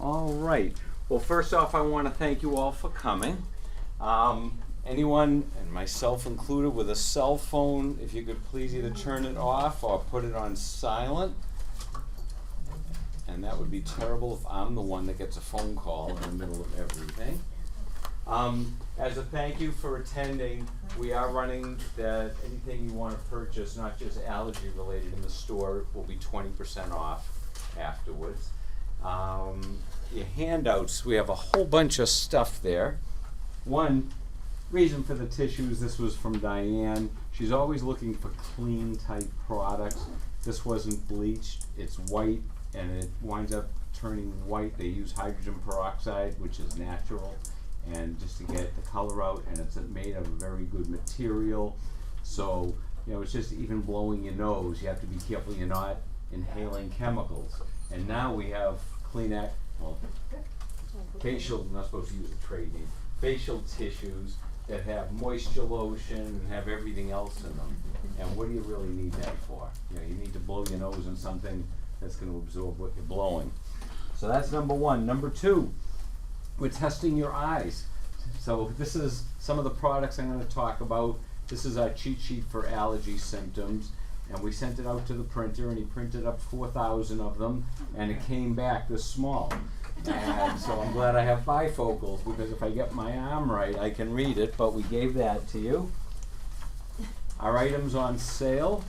All right. Well, first off, I want to thank you all for coming. Anyone, and myself included, with a cell phone, if you could please either turn it off or put it on silent. And that would be terrible if I'm the one that gets a phone call in the middle of everything. As a thank you for attending, we are running anything you want to purchase, not just allergy related in the store, will be 20% off afterwards. Your handouts, we have a whole bunch of stuff there. One reason for the tissues, this was from Diane. She's always looking for clean type products. This wasn't bleached, it's white, and it winds up turning white. They use hydrogen peroxide, which is natural, and just to get the color out, and it's made of a very good material. So, you know, it's just even blowing your nose, you have to be careful you're not inhaling chemicals. And now we have facial, I'm not supposed to use a trade name, facial tissues that have moisture lotion and have everything else in them. And what do you really need that for? You know, you need to blow your nose in something that's going to absorb what you're blowing. So that's number one. Number two, we're testing your eyes. So this is some of the products I'm going to talk about. This is our cheat sheet for allergy symptoms. And we sent it out to the printer, and he printed up 4,000 of them, and it came back this small. And so I'm glad I have bifocals, because if I get my arm right, I can read it, but we gave that to you. Our items on sale.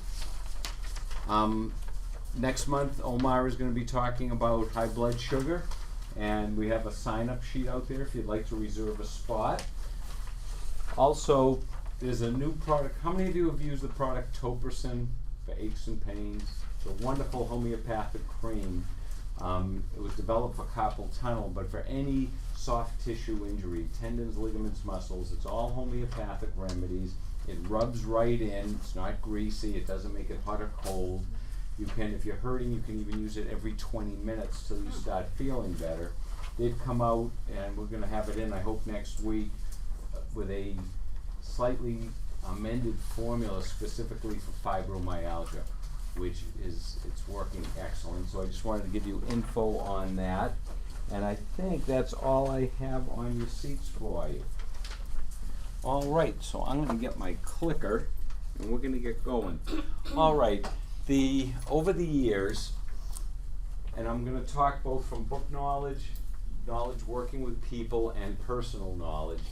Next month, Omar is going to be talking about high blood sugar, and we have a sign-up sheet out there if you'd like to reserve a spot. Also, there's a new product. How many of you have used the product Topricin for aches and pains? It's a wonderful homeopathic cream. It was developed for carpal tunnel, but for any soft tissue injury, tendons, ligaments, muscles, it's all homeopathic remedies. It rubs right in, it's not greasy, it doesn't make it hot or cold. You can, if you're hurting, you can even use it every 20 minutes till you start feeling better. They've come out, and we're gonna have it in, I hope next week, with a slightly amended formula specifically for fibromyalgia, which is, it's working excellent. So I just wanted to give you info on that. And I think that's all I have on your seats for you. All right, so I'm gonna get my clicker and we're gonna get going. All right, over the years, and I'm gonna talk both from book knowledge working with people, and personal knowledge.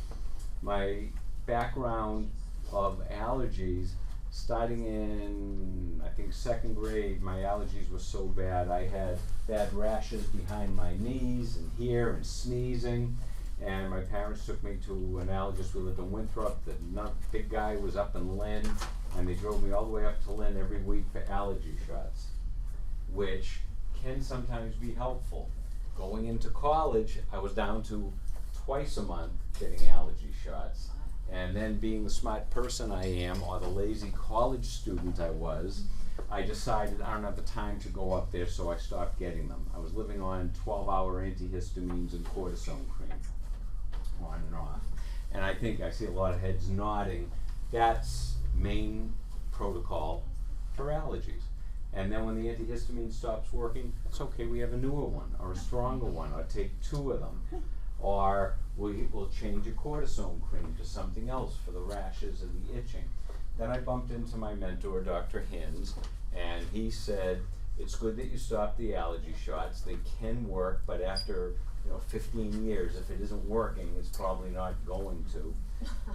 My background of allergies, starting in, I think, 2nd grade, my allergies were so bad. I had bad rashes behind my knees and here, and sneezing. And my parents took me to an allergist. We lived in Winthrop. The big guy was up in Lynn, and they drove me all the way up to Lynn every week for allergy shots, which can sometimes be helpful. Going into college, I was down to twice a month getting allergy shots. And then, being the smart person I am, or the lazy college student I was, I decided I don't have the time to go up there, so I stopped getting them. I was living on 12-hour anti-histamines and cortisone cream, on and off. And I think I see a lot of heads nodding. That's main protocol for allergies. And then when the antihistamine stops working, it's okay, we have a newer one, or a stronger one, or take 2 of them. Or we'll change a cortisone cream to something else for the rashes and the itching. Then I bumped into my mentor, Dr. Hinz, and he said, it's good that you stopped the allergy shots. They can work, but after 15 years, if it isn't working, it's probably not going to.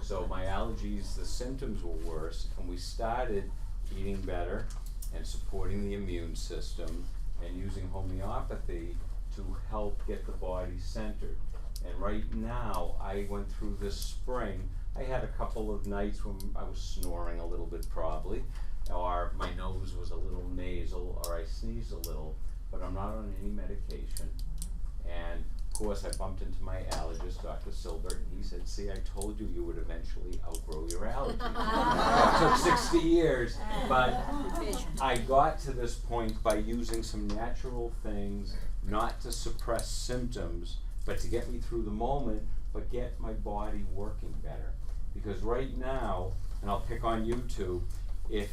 So my allergies, the symptoms were worse, and we started eating better and supporting the immune system and using homeopathy to help get the body centered. And right now, I went through this spring, I had a couple of nights when I was snoring a little bit probably, or my nose was a little nasal, or I sneezed a little, but I'm not on any medication. And of course, I bumped into my allergist, Dr. Silbert, and he said, see, I told you would eventually outgrow your allergies. It took 60 years, but I got to this point by using some natural things, not to suppress symptoms, but to get me through the moment, but get my body working better. Because right now, and I'll pick on you two, if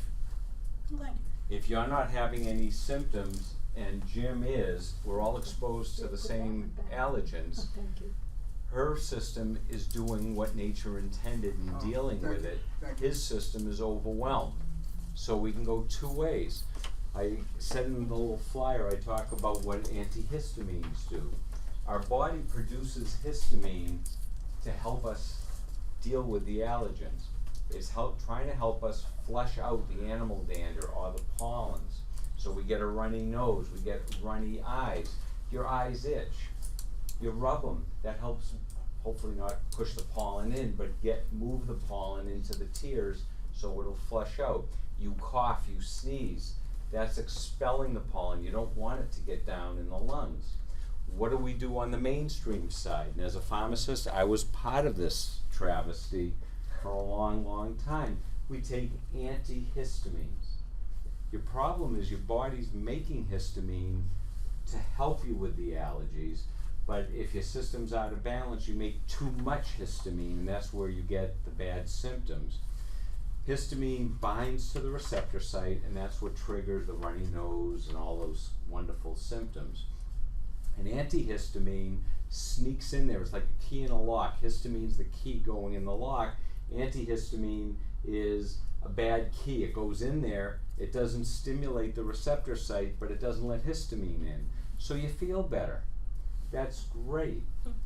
you're not having any symptoms, and Jim is, we're all exposed to the same allergens. Her system is doing what nature intended and dealing with it. His system is overwhelmed. So we can go two ways. I said in the little flyer, I talk about what antihistamines do. Our body produces histamine to help us deal with the allergens. It's trying to help us flush out the animal dander or the pollens. So we get a runny nose, we get runny eyes. Your eyes itch. You rub them. That helps hopefully not push the pollen in, but move the pollen into the tears so it'll flush out. You cough, you sneeze. That's expelling the pollen. You don't want it to get down in the lungs. What do we do on the mainstream side? And as a pharmacist, I was part of this travesty for a long, long time. We take antihistamines. Your problem is your body's making histamine to help you with the allergies, but if your system's out of balance, you make too much histamine, and that's where you get the bad symptoms. Histamine binds to the receptor site, and that's what triggers the runny nose and all those wonderful symptoms. An antihistamine sneaks in there. It's like a key in a lock. Histamine's the key going in the lock. Antihistamine is a bad key. It goes in there. It doesn't stimulate the receptor site, but it doesn't let histamine in. So you feel better. That's great.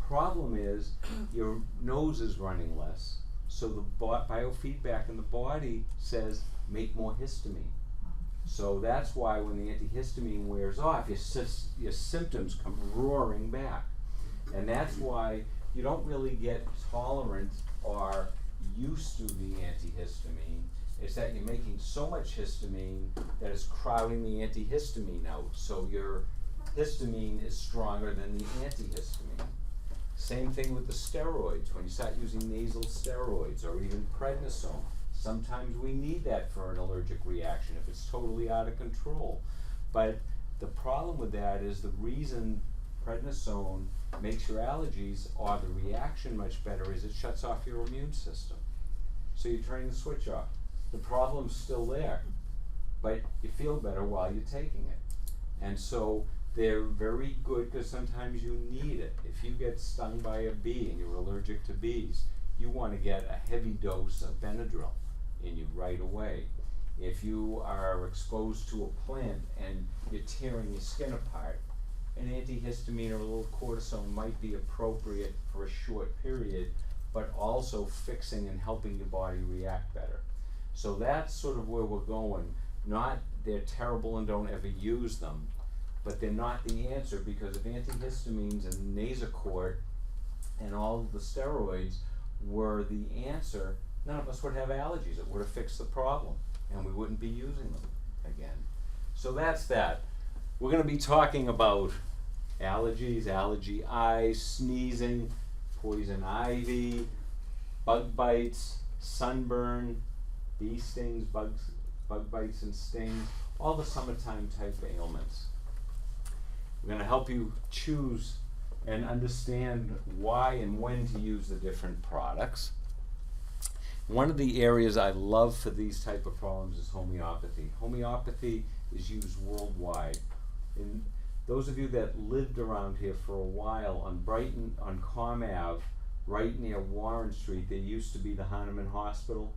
Problem is your nose is running less. So the biofeedback in the body says make more histamine. So that's why when the antihistamine wears off, your symptoms come roaring back. And that's why you don't really get tolerant or used to the antihistamine. It's that you're making so much histamine that it's crowding the antihistamine out. So your histamine is stronger than the antihistamine. Same thing with the steroids. When you start using nasal steroids or even prednisone, sometimes we need that for an allergic reaction if it's totally out of control. But the problem with that is the reason prednisone makes your allergies or the reaction much better is it shuts off your immune system. So you're turning the switch off. The problem's still there, but you feel better while you're taking it. And so they're very good because sometimes you need it. If you get stung by a bee and you're allergic to bees, you want to get a heavy dose of Benadryl in you right away. If you are exposed to a plant and you're tearing your skin apart, an antihistamine or a little cortisone might be appropriate for a short period, but also fixing and helping your body react better. So that's sort of where we're going. Not they're terrible and don't ever use them, but they're not the answer, because if antihistamines and Nasacort and all of the steroids were the answer, none of us would have allergies. It would have fixed the problem, and we wouldn't be using them again. So that's that. We're going to be talking about allergies, allergy eyes, sneezing, poison ivy, bug bites, sunburn, bee stings, bug bites and stings, all the summertime type ailments. We're going to help you choose and understand why and when to use the different products. One of the areas I love for these type of problems is homeopathy. Homeopathy is used worldwide. And those of you that lived around here for a while, on Brighton, on Com Ave, right near Warren Street, there used to be the Hahnemann Hospital.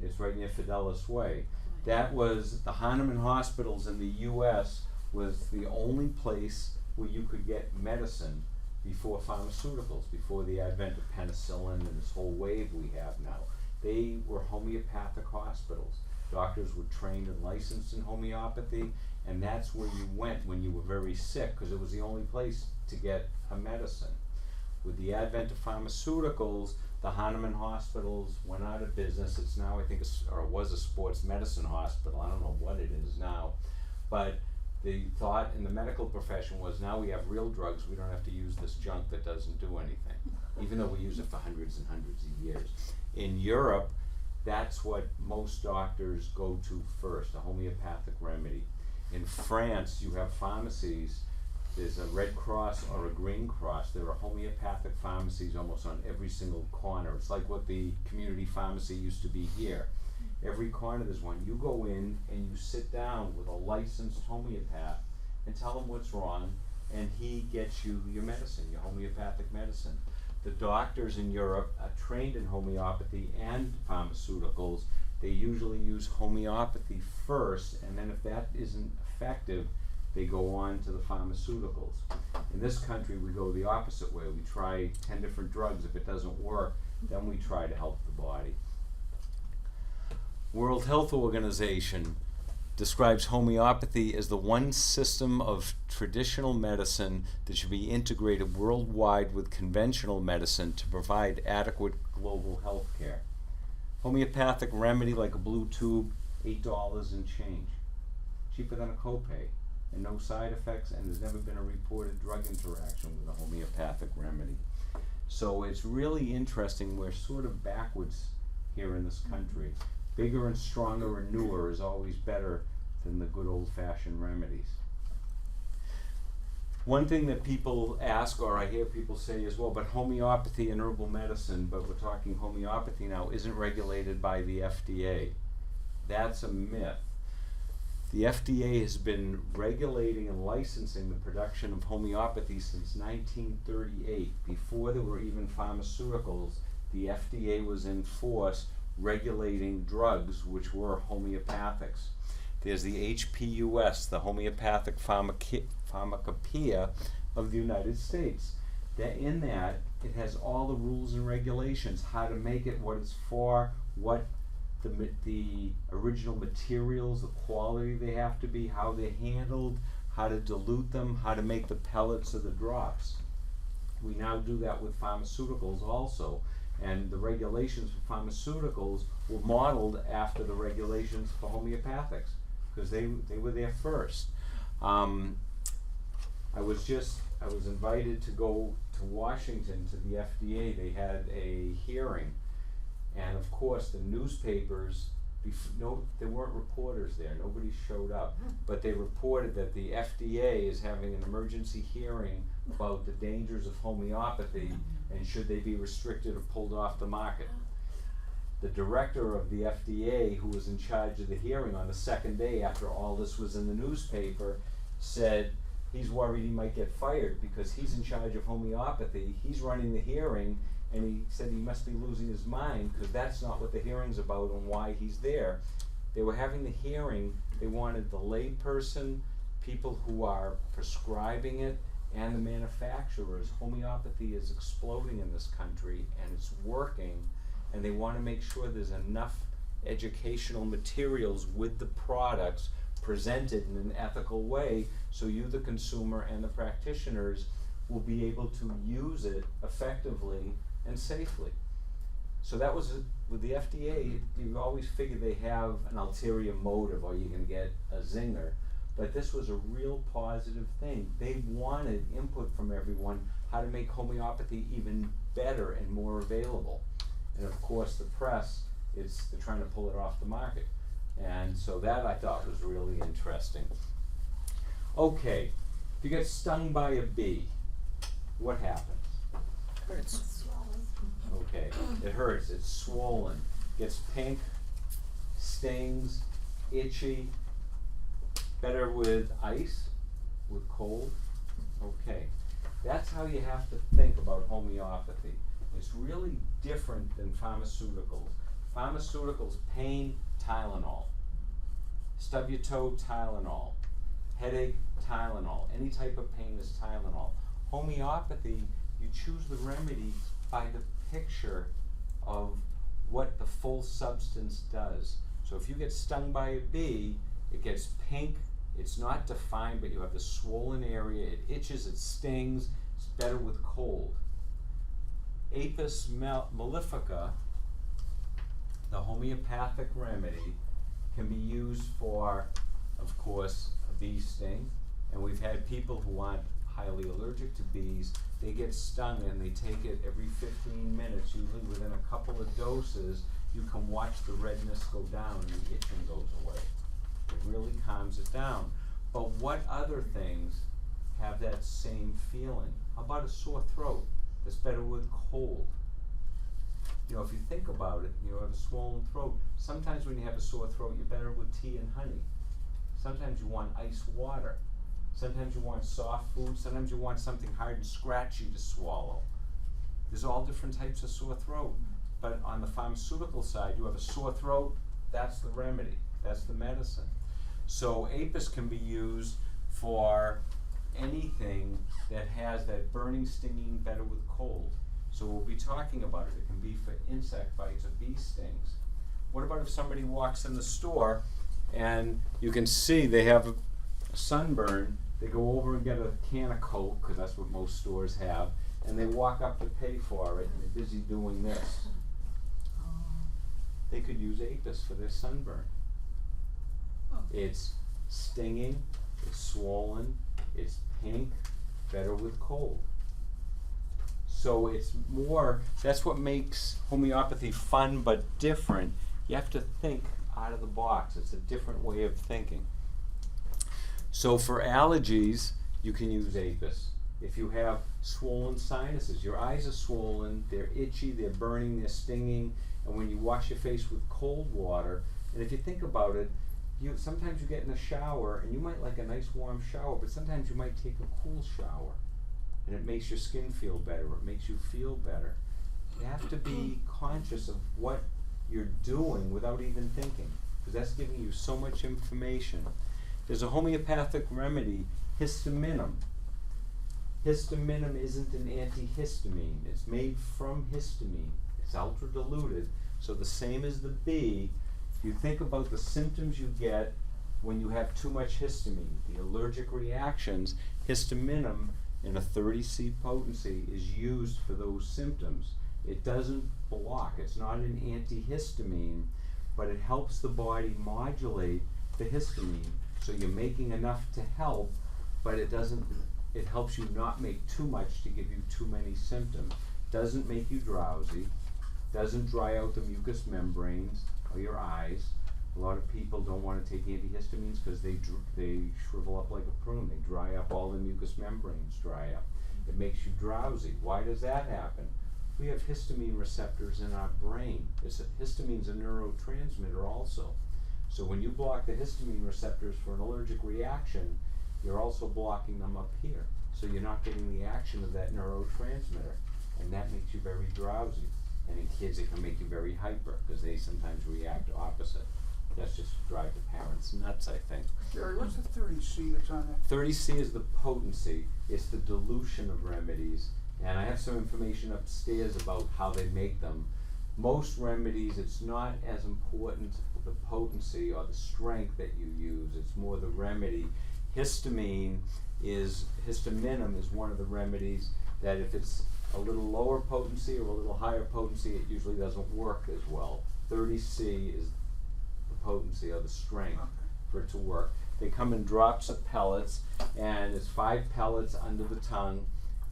It's right near Fidelis Way. That was, the Hahnemann Hospitals in the US was the only place where you could get medicine before pharmaceuticals, before the advent of penicillin and this whole wave we have now. They were homeopathic hospitals. Doctors were trained and licensed in homeopathy, and that's where you went when you were very sick, because it was the only place to get a medicine. With the advent of pharmaceuticals, the Hahnemann hospitals went out of business. It's now, I think, or it was a sports medicine hospital. I don't know what it is now. But the thought in the medical profession was, now we have real drugs, we don't have to use this junk that doesn't do anything, even though we use it for hundreds and hundreds of years. In Europe, that's what most doctors go to first, a homeopathic remedy. In France, you have pharmacies. There's a Red Cross or a Green Cross. There are homeopathic pharmacies almost on every single corner. It's like what the community pharmacy used to be here. Every corner there's one. You go in and you sit down with a licensed homeopath, and tell him what's wrong, and he gets you your medicine, your homeopathic medicine. The doctors in Europe are trained in homeopathy and pharmaceuticals. They usually use homeopathy first, and then if that isn't effective, they go on to the pharmaceuticals. In this country, we go the opposite way. We try 10 different drugs. If it doesn't work, then we try to help the body. World Health Organization describes homeopathy as the one system of traditional medicine that should be integrated worldwide with conventional medicine to provide adequate global health care. Homeopathic remedy like a blue tube, $8 and change. Cheaper than a copay, and no side effects, and there's never been a reported drug interaction with a homeopathic remedy. So it's really interesting. We're sort of backwards here in this country. Bigger and stronger and newer is always better than the good old-fashioned remedies. One thing that people ask, or I hear people say is, well, but homeopathy and herbal medicine, but we're talking homeopathy now, isn't regulated by the FDA. That's a myth. The FDA has been regulating and licensing the production of homeopathy since 1938. Before there were even pharmaceuticals, the FDA was in force regulating drugs which were homeopathics. There's the HPUS, the Homeopathic Pharmacopoeia of the United States. In that, it has all the rules and regulations, how to make it, what it's for, what the original materials, the quality they have to be, how they're handled, how to dilute them, how to make the pellets or the drops. We now do that with pharmaceuticals also. And the regulations for pharmaceuticals were modeled after the regulations for homeopathics, because they were there first. I was invited to go to Washington to the FDA. They had a hearing, and of course the newspapers, there weren't reporters there, nobody showed up, but they reported that the FDA is having an emergency hearing about the dangers of homeopathy and should they be restricted or pulled off the market. The director of the FDA, who was in charge of the hearing on the second day after all this was in the newspaper, said he's worried he might get fired because he's in charge of homeopathy, he's running the hearing, and he said he must be losing his mind because that's not what the hearing's about and why he's there. They were having the hearing, they wanted the layperson, people who are prescribing it, and the manufacturers. Homeopathy is exploding in this country and it's working, and they want to make sure there's enough educational materials with the products presented in an ethical way so you, the consumer, and the practitioners will be able to use it effectively and safely. So that was, with the FDA, you always figure they have an ulterior motive or you're going to get a zinger. But this was a real positive thing. They wanted input from everyone how to make homeopathy even better and more available. And of course the press, they're trying to pull it off the market. And so that I thought was really interesting. Okay, if you get stung by a bee, what happens? Hurts. Okay, it hurts, it's swollen, gets pink, stings, itchy. Better with ice, with cold. Okay, that's how you have to think about homeopathy. It's really different than pharmaceuticals. Pharmaceuticals, pain, Tylenol. Stub your toe, Tylenol. Headache, Tylenol. Any type of pain is Tylenol. Homeopathy, you choose the remedy by the picture of what the full substance does. So if you get stung by a bee, it gets pink, it's not defined, but you have the swollen area, it itches, it stings, it's better with cold. Apis mellifica, the homeopathic remedy, can be used for, of course, a bee sting. And we've had people who aren't highly allergic to bees, they get stung and they take it every 15 minutes, usually within a couple of doses, you can watch the redness go down and the itching goes away. It really calms it down. But what other things have that same feeling? How about a sore throat? That's better with cold. You know, if you think about it, you have a swollen throat. Sometimes when you have a sore throat, you're better with tea and honey. Sometimes you want ice water. Sometimes you want soft food. Sometimes you want something hard and scratchy to swallow. There's all different types of sore throat. But on the pharmaceutical side, you have a sore throat, that's the remedy. That's the medicine. So Apis can be used for anything that has that burning, stinging, better with cold. So we'll be talking about it. It can be for insect bites or bee stings. What about if somebody walks in the store and you can see they have a sunburn, they go over and get a can of Coke, because that's what most stores have, and they walk up to pay for it and they're busy doing this. They could use Apis for their sunburn. It's stinging, it's swollen, it's pink, better with cold. So it's more, that's what makes homeopathy fun but different. You have to think out of the box. It's a different way of thinking. So for allergies, you can use Apis. If you have swollen sinuses, your eyes are swollen, they're itchy, they're burning, they're stinging, and when you wash your face with cold water, and if you think about it, sometimes you get in a shower and you might like a nice warm shower, but sometimes you might take a cool shower and it makes your skin feel better, it makes you feel better. You have to be conscious of what you're doing without even thinking, because that's giving you so much information. There's a homeopathic remedy, histaminum. Histaminum isn't an anti-histamine. It's made from histamine. It's ultra diluted, so the same as the bee. If you think about the symptoms you get when you have too much histamine, the allergic reactions, histaminum in a 30C potency is used for those symptoms. It doesn't block, it's not an antihistamine, but it helps the body modulate the histamine. So you're making enough to help, but it helps you not make too much to give you too many symptoms. Doesn't make you drowsy, doesn't dry out the mucous membranes or your eyes. A lot of people don't want to take antihistamines because they shrivel up like a prune. They dry up, all the mucous membranes dry up. It makes you drowsy. Why does that happen? We have histamine receptors in our brain. Histamine's a neurotransmitter also. So when you block the histamine receptors for an allergic reaction, you're also blocking them up here. So you're not getting the action of that neurotransmitter, and that makes you very drowsy. And in kids, it can make you very hyper because they sometimes react opposite. That's just to drive the parents nuts, I think. Jerry, what's the 30C that's on that? 30C is the potency. It's the dilution of remedies. And I have some information upstairs about how they make them. Most remedies, it's not as important the potency or the strength that you use. It's more the remedy. Histaminum is one of the remedies that if it's a little lower potency or a little higher potency, it usually doesn't work as well. 30C is the potency or the strength for it to work. They come in drops of pellets, and it's 5 pellets under the tongue.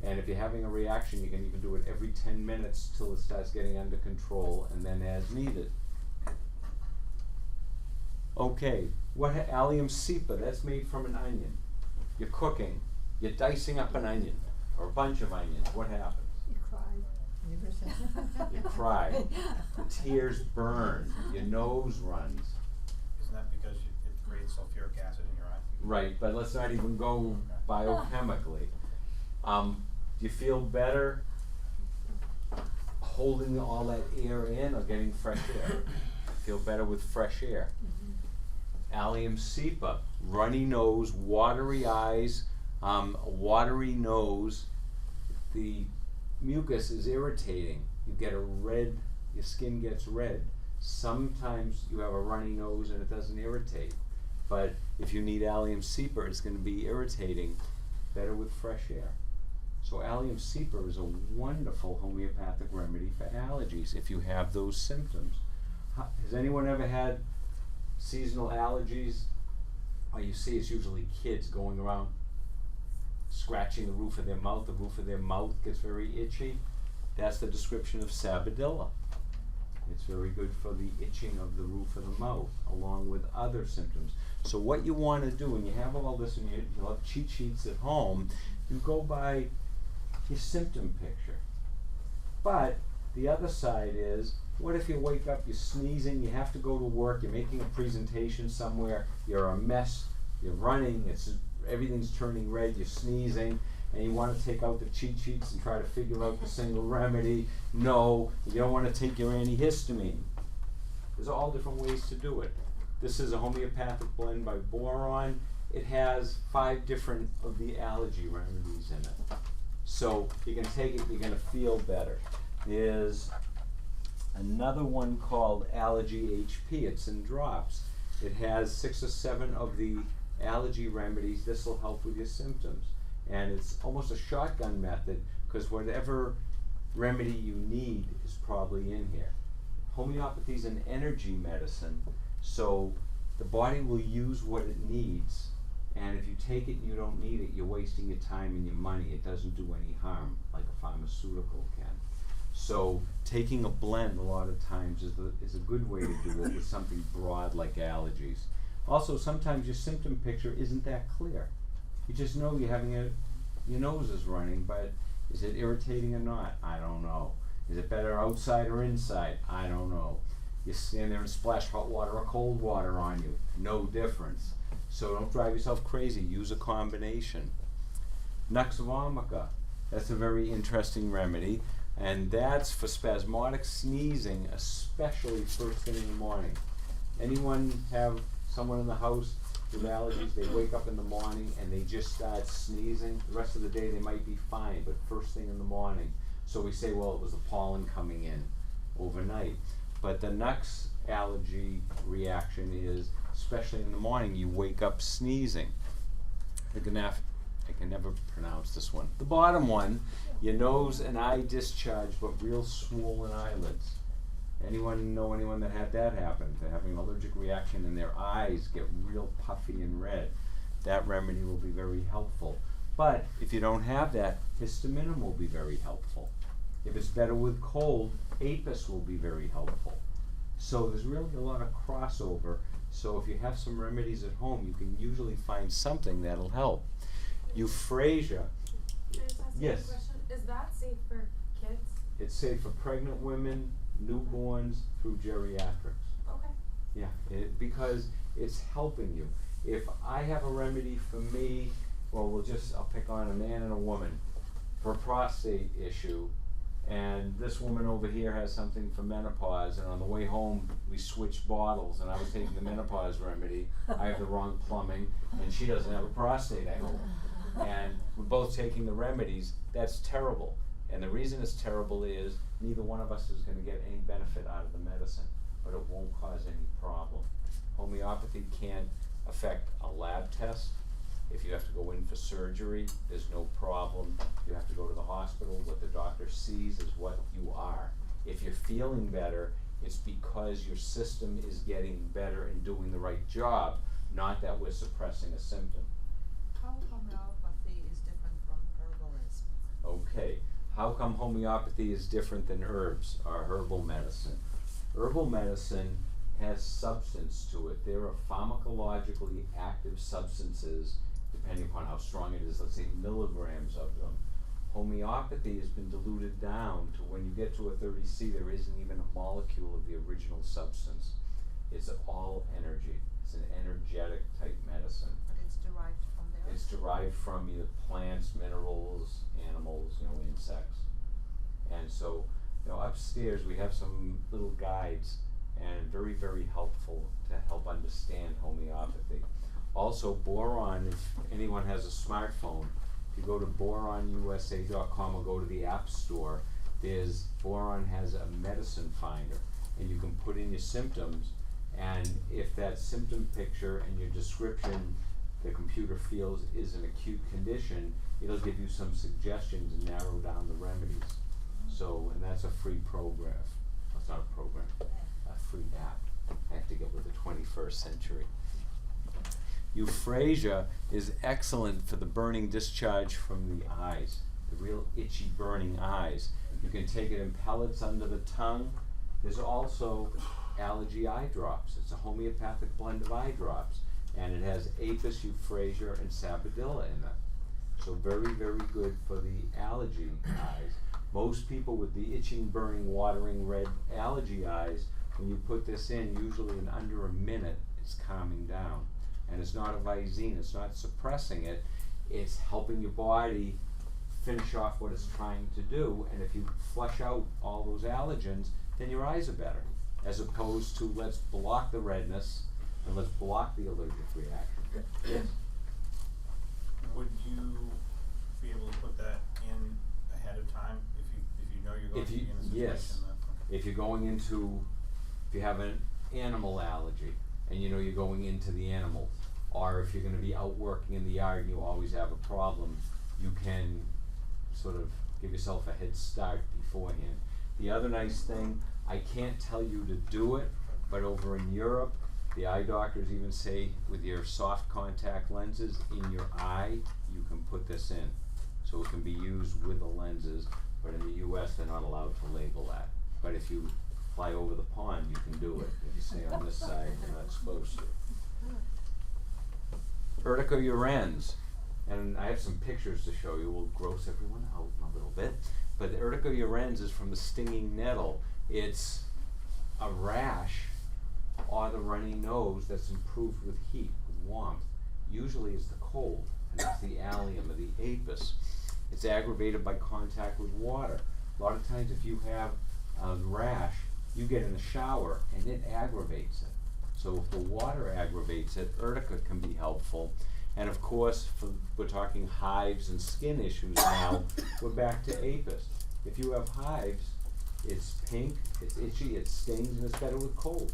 And if you're having a reaction, you can even do it every 10 minutes till it starts getting under control, and then as needed. Okay, allium cepa, that's made from an onion. You're cooking, you're dicing up an onion, or a bunch of onions, what happens? You cry, the tears burn, your nose runs. Isn't that because it creates sulfuric acid in your eye? Right, but let's not even go biochemically. Do you feel better holding all that air in or getting fresh air? Feel better with fresh air. Allium cepa, runny nose, watery eyes, watery nose. The mucus is irritating. You get a red, your skin gets red. Sometimes you have a runny nose and it doesn't irritate. But if you need allium cepa, it's going to be irritating. Better with fresh air. So allium cepa is a wonderful homeopathic remedy for allergies if you have those symptoms. Has anyone ever had seasonal allergies? Oh, you see it's usually kids going around scratching the roof of their mouth. The roof of their mouth gets very itchy. That's the description of sabadilla. It's very good for the itching of the roof of the mouth, along with other symptoms. So what you want to do when you have all this and you have cheat sheets at home, you go by your symptom picture. But the other side is, what if you wake up, you're sneezing, you have to go to work, you're making a presentation somewhere, you're a mess, you're running, it's everything's turning red, you're sneezing, and you want to take out the cheat sheets and try to figure out the single remedy. No, you don't want to take your antihistamine. There's all different ways to do it. This is a homeopathic blend by Boron. It has 5 different of the allergy remedies in it. So you can take it, you're going to feel better. There's another one called Allergy HP. It's in drops. It has 6 or 7 of the allergy remedies. This will help with your symptoms. And it's almost a shotgun method, because whatever remedy you need is probably in here. Homeopathy is an energy medicine, so the body will use what it needs. And if you take it and you don't need it, you're wasting your time and your money. It doesn't do any harm like a pharmaceutical can. So taking a blend a lot of times is a good way to do it with something broad like allergies. Also, sometimes your symptom picture isn't that clear. You just know you're having your nose is running, but is it irritating or not? I don't know. Is it better outside or inside? I don't know. You stand there and splash hot water or cold water on you. No difference. So don't drive yourself crazy. Use a combination. Nux vomica. That's a very interesting remedy. And that's for spasmodic sneezing, especially first thing in the morning. Anyone have someone in the house with allergies? They wake up in the morning and they just start sneezing. The rest of the day they might be fine, but first thing in the morning. So we say, well, it was the pollen coming in overnight. But the Nux allergy reaction is, especially in the morning, you wake up sneezing. I can never pronounce this one. The bottom one, your nose and eye discharge, but real swollen eyelids. Anyone know anyone that had that happen? They're having an allergic reaction and their eyes get real puffy and red. That remedy will be very helpful. But if you don't have that, histamine will be very helpful. If it's better with cold, Apis will be very helpful. So there's really a lot of crossover. So if you have some remedies at home, you can usually find something that'll help. Euphrasia. Can I just ask you a Yes. question? Is that safe for kids? It's safe for pregnant women, newborns, through geriatrics. Okay. Yeah, because it's helping you. If I have a remedy for me, well, I'll pick on a man and a woman for a prostate issue, and this woman over here has something for menopause, and on the way home we switched bottles, and I was taking the menopause remedy. I have the wrong plumbing, and she doesn't have a prostate, I hope. And we're both taking the remedies. That's terrible. And the reason it's terrible is neither one of us is going to get any benefit out of the medicine, but it won't cause any problem. Homeopathy can't affect a lab test. If you have to go in for surgery, there's no problem. You have to go to the hospital. What the doctor sees is what you are. If you're feeling better, it's because your system is getting better and doing the right job, not that we're suppressing a symptom. How homeopathy is different from herbalism? Okay, how come homeopathy is different than herbs or herbal medicine? Herbal medicine has substance to it. There are pharmacologically active substances, depending upon how strong it is, let's say milligrams of them. Homeopathy has been diluted down to when you get to a 30C, there isn't even a molecule of the original substance. It's all energy. It's an energetic type medicine. But it's derived from the earth? It's derived from either plants, minerals, animals, insects. And so, upstairs we have some little guides, and very, very helpful to help understand homeopathy. Also, boron, if anyone has a smartphone, if you go to boronusa.com or go to the App Store, Boron has a medicine finder, and you can put in your symptoms, and if that symptom picture and your description the computer feels is an acute condition, it'll give you some suggestions and narrow down the remedies. So, and that's a free program. It's not a program, a free app. I have to get with the 21st century. Euphrasia is excellent for the burning discharge from the eyes, the real itchy burning eyes. You can take it in pellets under the tongue. There's also allergy eye drops. It's a homeopathic blend of eye drops, and it has Apis, Euphrasia, and Sapodilla in it. So very, very good for the allergy eyes. Most people with the itching, burning, watering, red allergy eyes, when you put this in, usually in under a minute, it's calming down. and it's not a Visine, it's not suppressing it, it's helping your body finish off what it's trying to do, and if you flush out all those allergens, then your eyes are better, as opposed to let's block the redness and let's block the allergic reaction. Yes. Would you be able to put that in ahead of time if you know you're going If to be you, in a situation yes, that? if you're going into, if you have an animal allergy and you know you're going into the animal, or if you're gonna be out working in the yard and you always have a problem, you can sort of give yourself a head start beforehand. The other nice thing, I can't tell you to do it, but over in Europe, the eye doctors even say with your soft contact lenses in your eye, you can put this in. So it can be used with the lenses, but in the US, they're not allowed to label that. But if you fly over the pond, you can do it. If you stay on this side, you're not supposed to. Urticurans, and I have some pictures to show you, will gross everyone out a little bit, but the urticurans is from the stinging nettle. It's a rash or the runny nose that's improved with heat, with warmth. Usually it's the cold, and it's the allium or the apis. It's aggravated by contact with water. A lot of times if you have a rash, you get in the shower and it aggravates it. So if the water aggravates it, urtica can be helpful. And of course, we're talking hives and skin issues now, we're back to apis. If you have hives, it's pink, it's itchy, it stings, and it's better with cold.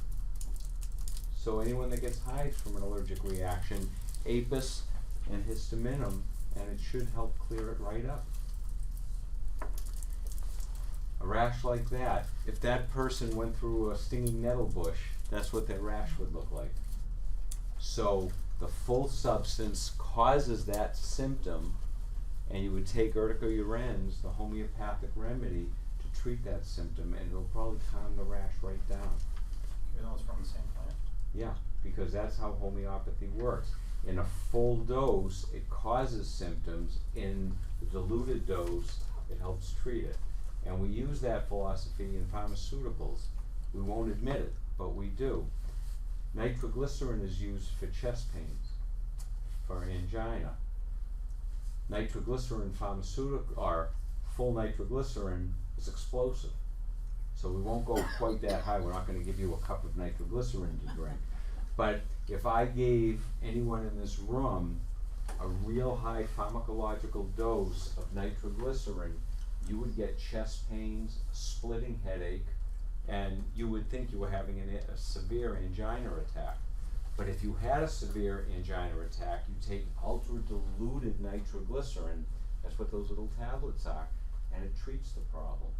So anyone that gets hives from an allergic reaction, apis and histaminum, and it should help clear it right up. A rash like that, if that person went through a stinging nettle bush, that's what their rash would look like. So the full substance causes that symptom, and you would take urticurans, the homeopathic remedy, to treat that symptom, and it'll probably calm the rash right down. Even though it's from the same plant? Yeah, because that's how homeopathy works. In a full dose, it causes symptoms. In the diluted dose, it helps treat it. And we use that philosophy in pharmaceuticals. We won't admit it, but we do. Nitroglycerin is used for chest pains, for angina. Nitroglycerin pharmaceutical, or full nitroglycerin, is explosive. So we won't go quite that high. We're not going to give you a cup of nitroglycerin to drink. But if I gave anyone in this room a real high pharmacological dose of nitroglycerin, you would get chest pains, a splitting headache, and you would think you were having a severe angina attack. But if you had a severe angina attack, you take ultra diluted nitroglycerin, that's what those little tablets are, and it treats the problem.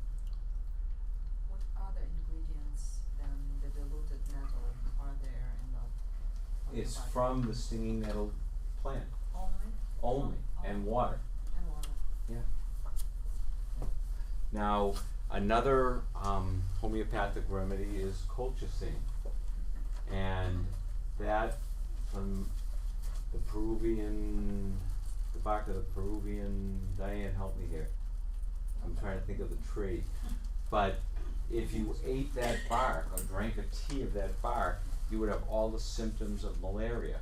What other ingredients than the diluted nettle are there in the It's homeopathic? from the stinging nettle plant, Only? and water. And water. Yeah. Now, another homeopathic remedy is colchicine, and that from the bark of the Peruvian, Diane, help me here. I'm trying to think of the tree. But if you ate that bark or drank a tea of that bark, you would have all the symptoms of malaria.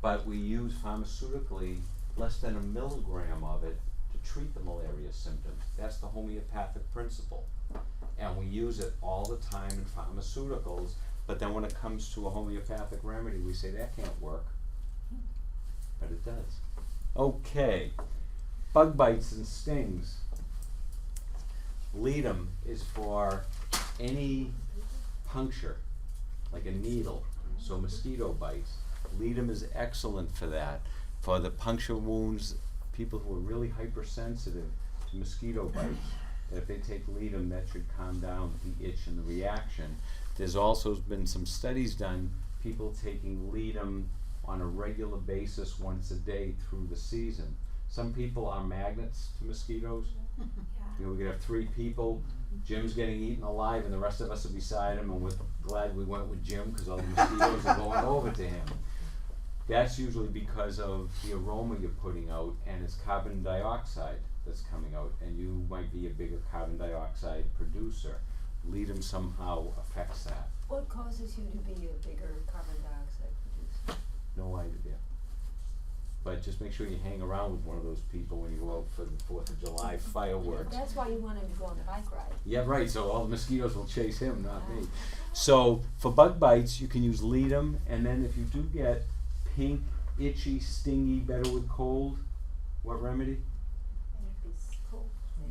But we use pharmaceutically less than 1 milligram of it to treat the malaria symptoms. That's the homeopathic principle. And we use it all the time in pharmaceuticals, but then when it comes to a homeopathic remedy, we say that can't work. But it does. Okay, bug bites and stings. Ledum is for any puncture, like a needle, so mosquito bites. Ledum is excellent for that. For the puncture wounds, people who are really hypersensitive to mosquito bites, if they take Ledum, that should calm down the itch and the reaction. There's also been some studies done, people taking Ledum on a regular basis once a day through the season. Some people are magnets to mosquitoes. You know, we could have 3 people, Jim's getting eaten alive and the rest of us are beside him, and we're glad we went with Jim because all the mosquitoes are going over to him. That's usually because of the aroma you're putting out, and it's carbon dioxide that's coming out, and you might be a bigger carbon dioxide producer. Ledum somehow affects that. What causes you to be a bigger carbon dioxide producer? No idea. But just make sure you hang around with one of those people when you go out for the 4th of July fireworks. That's why you want him to go on the bike ride. Yeah, right, so all the mosquitoes will chase him, not me. So for bug bites, you can use Leadum, and then if you do get pink, itchy, stingy, better with cold, what remedy? Apis. Cool.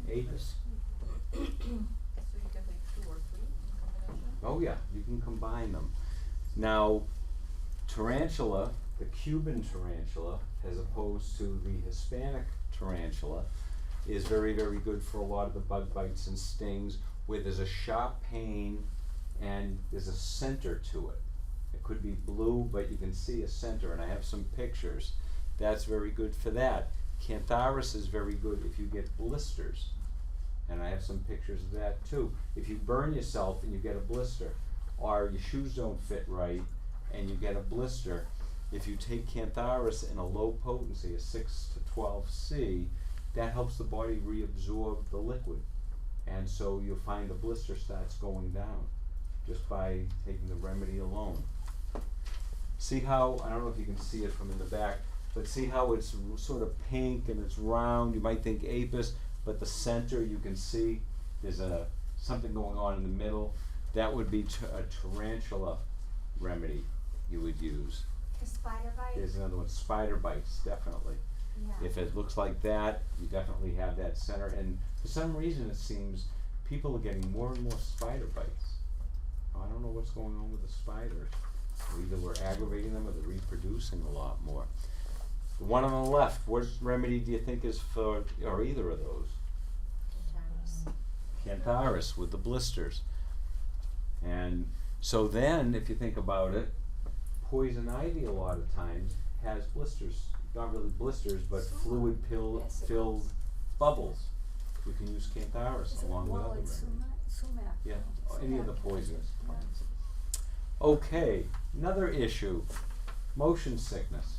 Apis. So you can take 2 or 3 in combination? Oh yeah, you can combine them. Now, tarantula, the Cuban tarantula, as opposed to the Hispanic tarantula, is very, very good for a lot of the bug bites and stings where there's a sharp pain and there's a center to it. It could be blue, but you can see a center, and I have some pictures. That's very good for that. Cantharis is very good if you get blisters, and I have some pictures of that too. If you burn yourself and you get a blister, or your shoes don't fit right and you get a blister, if you take Cantharis in a low potency, a 6 to 12C, that helps the body reabsorb the liquid. And so you'll find the blister starts going down just by taking the remedy alone. See how, I don't know if you can see it from in the back, but see how it's sort of pink and it's round. You might think apis, but the center you can see there's something going on in the middle. That would be a tarantula remedy you would use. The spider bite? There's another one, spider bites, definitely. Yeah. If it looks like that, you definitely have that center. And for some reason it seems people are getting more and more spider bites. I don't know what's going on with the spiders. Either we're aggravating them or they're reproducing a lot more. The one on the left, what remedy do you think is for, or either of those? Cantharis with the blisters. And so then, if you think about it, poison ivy a lot of times has blisters. Not really blisters, but fluid-filled bubbles. You can use Cantharis along with other remedies. Sumac. Yeah, any of the poisonous plants. Okay, another issue, motion sickness.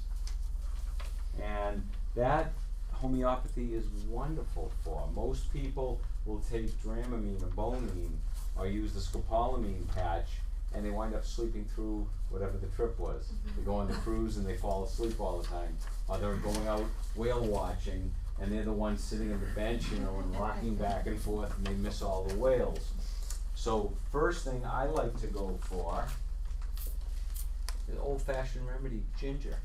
And that homeopathy is wonderful for. Most people will take Dramamine or Bonamine or use the scopolamine patch, and they wind up sleeping through whatever the trip was. They go on the cruise and they fall asleep all the time. Or they're going out whale watching and they're the ones sitting on the bench, you know, and rocking back and forth, and they miss all the whales. So first thing I like to go for is old-fashioned remedy, ginger.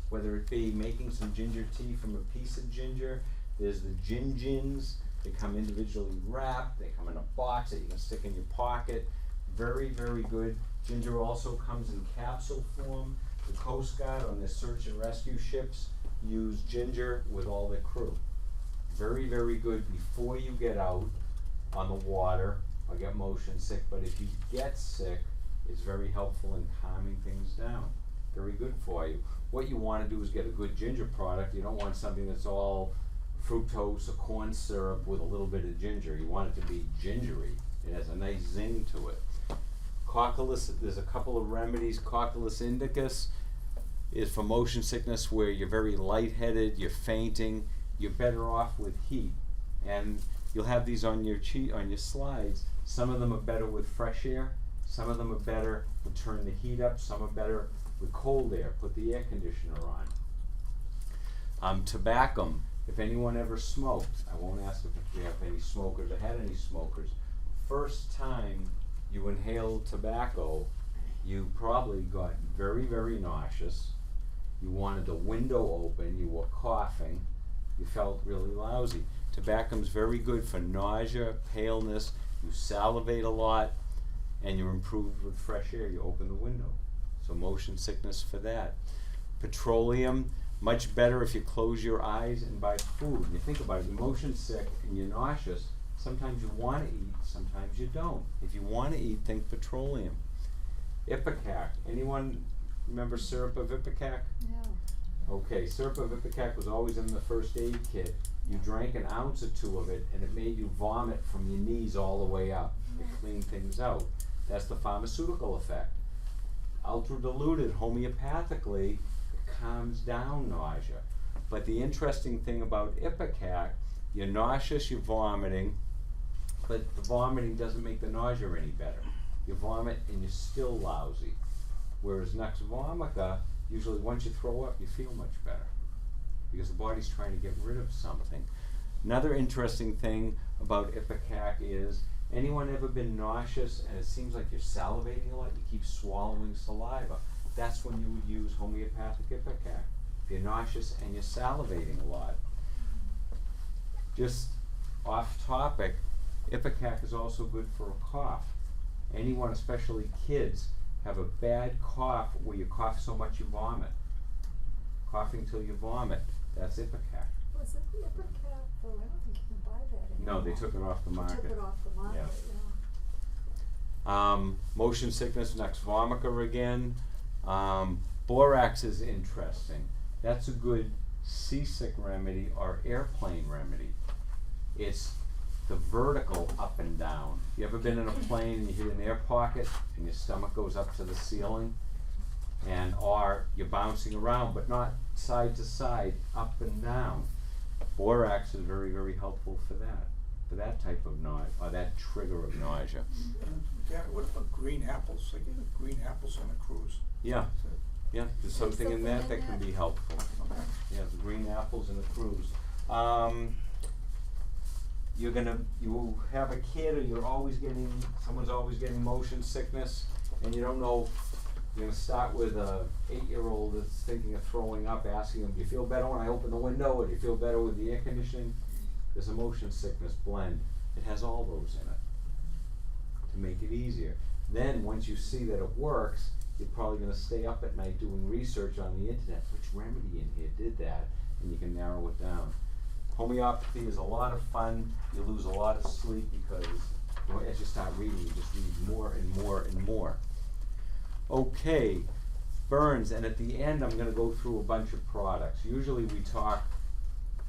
Whether it be making some ginger tea from a piece of ginger, there's the gin-gins. They come individually wrapped, they come in a box that you can stick in your pocket. Very, very good. Ginger also comes in capsule form. The Coast Guard on their search and rescue ships use ginger with all their crew. Very, very good before you get out on the water or get motion sick, but if you get sick, it's very helpful in calming things down. Very good for you. What you want to do is get a good ginger product. You don't want something that's all fructose or corn syrup with a little bit of ginger. You want it to be gingery. It has a nice zing to it. Cocculus, there's a couple of remedies. Cocculus indicus is for motion sickness where you're very lightheaded, you're fainting, you're better off with heat. And you'll have these on your on your slides. Some of them are better with fresh air, some of them are better with turn the heat up, some are better with cold air. Put the air conditioner on. Tobacco, if anyone ever smoked, I won't ask if we have any smokers or had any smokers. First time you inhaled tobacco, you probably got very, very nauseous. You wanted the window open, you were coughing, you felt really lousy. Tobacco's very good for nausea, paleness, you salivate a lot, and you're improved with fresh air. You open the window. So motion sickness for that. Petroleum, much better if you close your eyes and buy food. You think about it, you're motion sick and you're nauseous. Sometimes you want to eat, sometimes you don't. If you want to eat, think petroleum. Ipecac. Anyone remember syrup of Ipecac? No. Okay, syrup of Ipecac was always in the first aid kit. You drank an ounce or two of it and it made you vomit from your knees all the way up. It cleaned things out. That's the pharmaceutical effect. Ultra diluted homeopathically, it calms down nausea. But the interesting thing about Ipecac, you're nauseous, you're vomiting, but the vomiting doesn't make the nausea any better. You vomit and you're still lousy. Whereas Nux vomica usually once you throw up, you feel much better because the body's trying to get rid of something. Another interesting thing about Ipecac is, anyone ever been nauseous and it seems like you're salivating a lot, you keep swallowing saliva, that's when you would use homeopathic Ipecac. If you're nauseous and you're salivating a lot. Just off topic, Ipecac is also good for a cough. Anyone, especially kids, have a bad cough where you cough so much you vomit. Coughing till you vomit, that's Ipecac. Was it the Ipecac? Oh, I don't think you can buy that anymore. No, they took it off the market. Took it off the market, Yeah. yeah. Motion sickness, Nux vomica again. Borax is interesting. That's a good seasick remedy or airplane remedy. It's the vertical up and down. You ever been in a plane and you hit an air pocket and your stomach goes up to the ceiling? Or you're bouncing around but not side to side, up and down. Borax is very, very helpful for that type of nausea, or that trigger of nausea. Gary, what about green apples? I get green apples on a cruise. Yeah, yeah, there's something in that something in can that. be helpful. Okay. Yeah, the green apples in a cruise. You have a kid, or someone's always getting motion sickness, and you don't know. You're gonna start with a 8-year-old that's thinking of throwing up, asking them, do you feel better when I open the window, or do you feel better with the air conditioning? There's a motion sickness blend. It has all those in it to make it easier. Then, once you see that it works, you're probably gonna stay up at night doing research on the internet. Which remedy in here did that? And you can narrow it down. Homeopathy is a lot of fun. You lose a lot of sleep because as you start reading, you just read more and more and more. Okay, burns, and at the end I'm going to go through a bunch of products. Usually we talk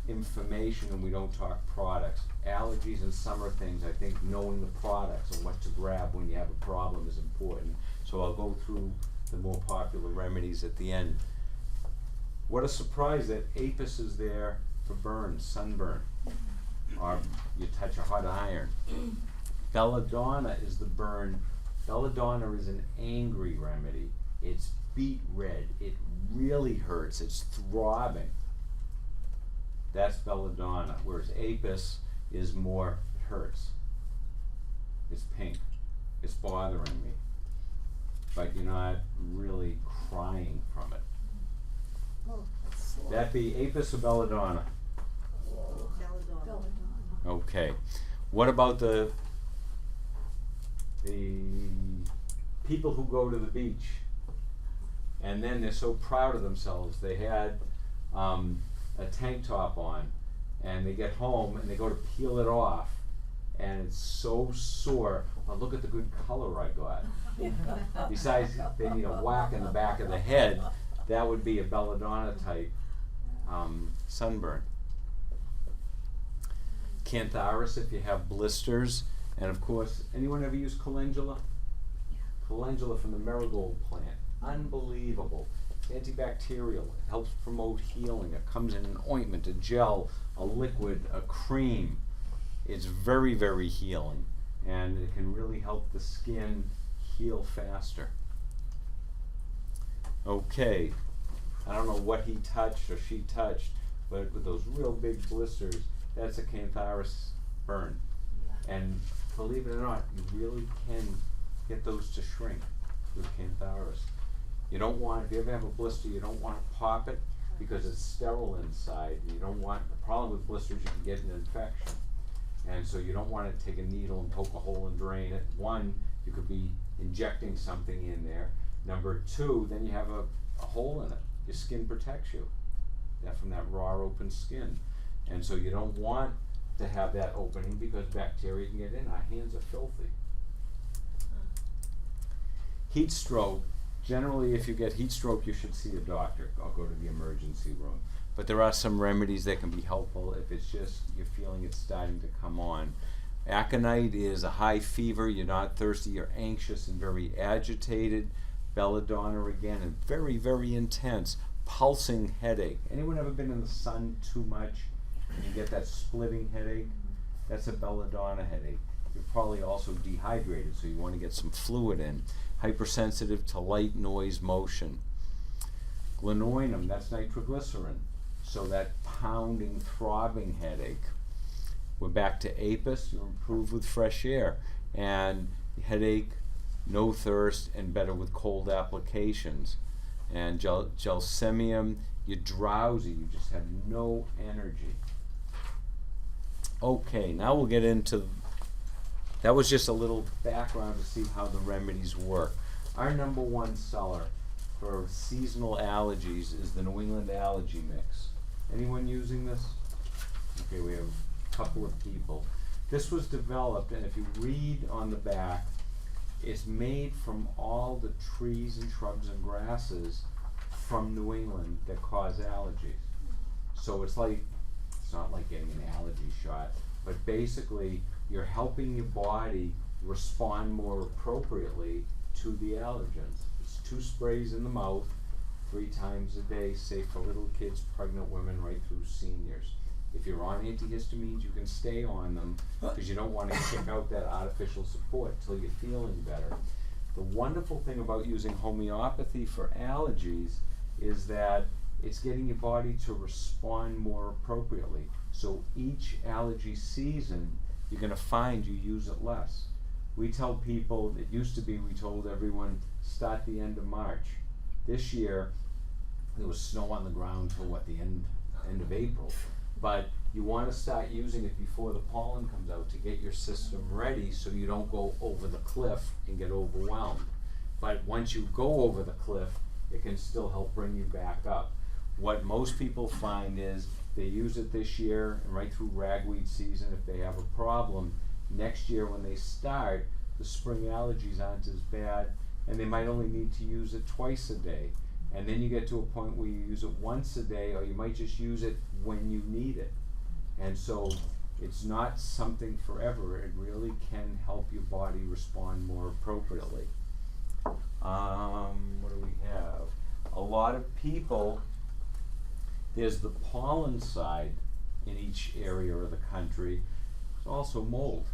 information and we don't talk products. Allergies and summer things, I think knowing the products and what to grab when you have a problem is important. So I'll go through the more popular remedies at the end. What a surprise that Apis is there for burns, sunburn, or you touch a hot iron. Belladonna is the burn. Belladonna is an angry remedy. It's beet red. It really hurts. It's throbbing. That's belladonna. Whereas Apis is more, it hurts. It's pink. It's bothering me. But you're not really crying from it. Oh, that's slow. That'd be Apis or belladonna? Belladonna. Okay. What about the people who go to the beach and then they're so proud of themselves? They had a tank top on and they get home and they go to peel it off and it's so sore. Well, look at the good color I got. Besides, they need a whack in the back of the head. That would be a belladonna type sunburn. Cantharis if you have blisters. And of course, anyone ever use calendula? Calendula from the marigold plant. Unbelievable. It's antibacterial. It helps promote healing. It comes in an ointment, a gel, a liquid, a cream. It's very, very healing. And it can really help the skin heal faster. Okay. I don't know what he touched or she touched, but with those real big blisters, that's a cantharis burn. And believe it or not, you really can get those to shrink with cantharis. You don't want, if you ever have a blister, you don't want to pop it because it's sterile inside. You don't want, the problem with blisters, you can get an infection. And so you don't want to take a needle and poke a hole and drain it. One, you could be injecting something in there. Number two, then you have a hole in it. Your skin protects you from that raw open skin. And so you don't want to have that opening because bacteria can get in. Our hands are filthy. Heat stroke. Generally, if you get heat stroke, you should see a doctor or go to the emergency room. But there are some remedies that can be helpful if it's just you're feeling it's starting to come on. Aconite is a high fever, you're not thirsty, you're anxious and very agitated. Belladonna again, and very, very intense, pulsing headache. Anyone ever been in the sun too much and you get that splitting headache? That's a belladonna headache. You're probably also dehydrated, so you want to get some fluid in. Hypersensitive to light, noise, motion. Glenoinum, that's nitroglycerin. So that pounding, throbbing headache. We're back to Apis, you improve with fresh air. And headache, no thirst, and better with cold applications. And gelsemium, you're drowsy, you just have no energy. Okay, now we'll get into, that was just a little background to see how the remedies work. Our number one seller for seasonal allergies is the New England Allergy Mix. Anyone using this? Okay, we have a couple of people. This was developed, and if you read on the back, it's made from all the trees and shrubs and grasses from New England that cause allergies. So it's not like getting an allergy shot, but basically you're helping your body respond more appropriately to the allergens. It's 2 sprays in the mouth, 3 times a day, safe for little kids, pregnant women, right through seniors. If you're on antihistamines, you can stay on them because you don't want to kick out that artificial support till you're feeling better. The wonderful thing about using homeopathy for allergies is that it's getting your body to respond more appropriately. So each allergy season, you're going to find you use it less. We tell people, it used to be we told everyone, start the end of March. This year, there was snow on the ground till the end of April. But you want to start using it before the pollen comes out to get your system ready so you don't go over the cliff and get overwhelmed. But once you go over the cliff, it can still help bring you back up. What most people find is they use it this year and right through ragweed season if they have a problem. Next year when they start, the spring allergies aren't as bad and they might only need to use it twice a day. And then you get to a point where you use it once a day, or you might just use it when you need it. And so it's not something forever. It really can help your body respond more appropriately. What do we have? A lot of people, there's the pollen side in each area of the country. There's also mold.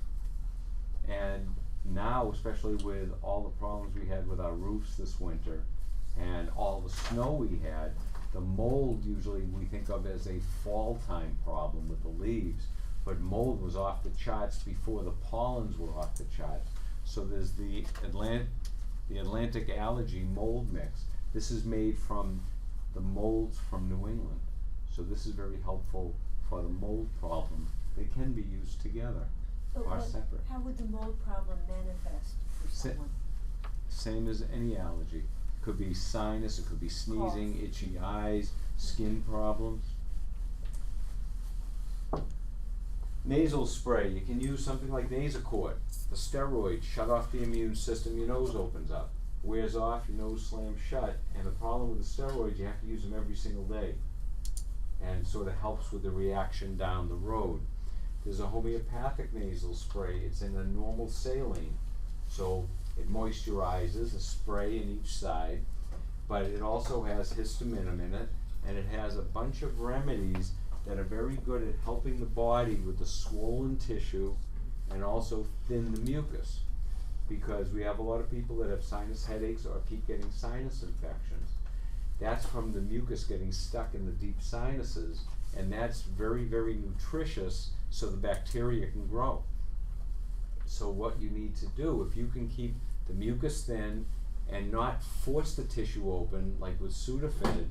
And now, especially with all the problems we had with our roofs this winter, and all the snow we had, the mold usually we think of as a fall time problem with the leaves, but mold was off the charts before the pollens were off the charts. So there's the Atlantic Allergy Mold Mix. This is made from the molds from New England. So this is very helpful for the mold problem. They can be used together or separate. How would the mold problem manifest for someone? Same as any allergy. Could be sinus, it could be sneezing, itchy eyes, skin problems. Nasal spray, you can use something like Nasacort. The steroid, shut off the immune system, your nose opens up. Wears off, your nose slams shut. And the problem with the steroids, you have to use them every single day. And sort of helps with the reaction down the road. There's a homeopathic nasal spray, it's in a normal saline. So it moisturizes, a spray in each side, but it also has histaminum in it, and it has a bunch of remedies that are very good at helping the body with the swollen tissue and also thin the mucus. Because we have a lot of people that have sinus headaches or keep getting sinus infections. That's from the mucus getting stuck in the deep sinuses, and that's very, very nutritious so the bacteria can grow. So what you need to do, if you can keep the mucus thin and not force the tissue open, like with Sudafed,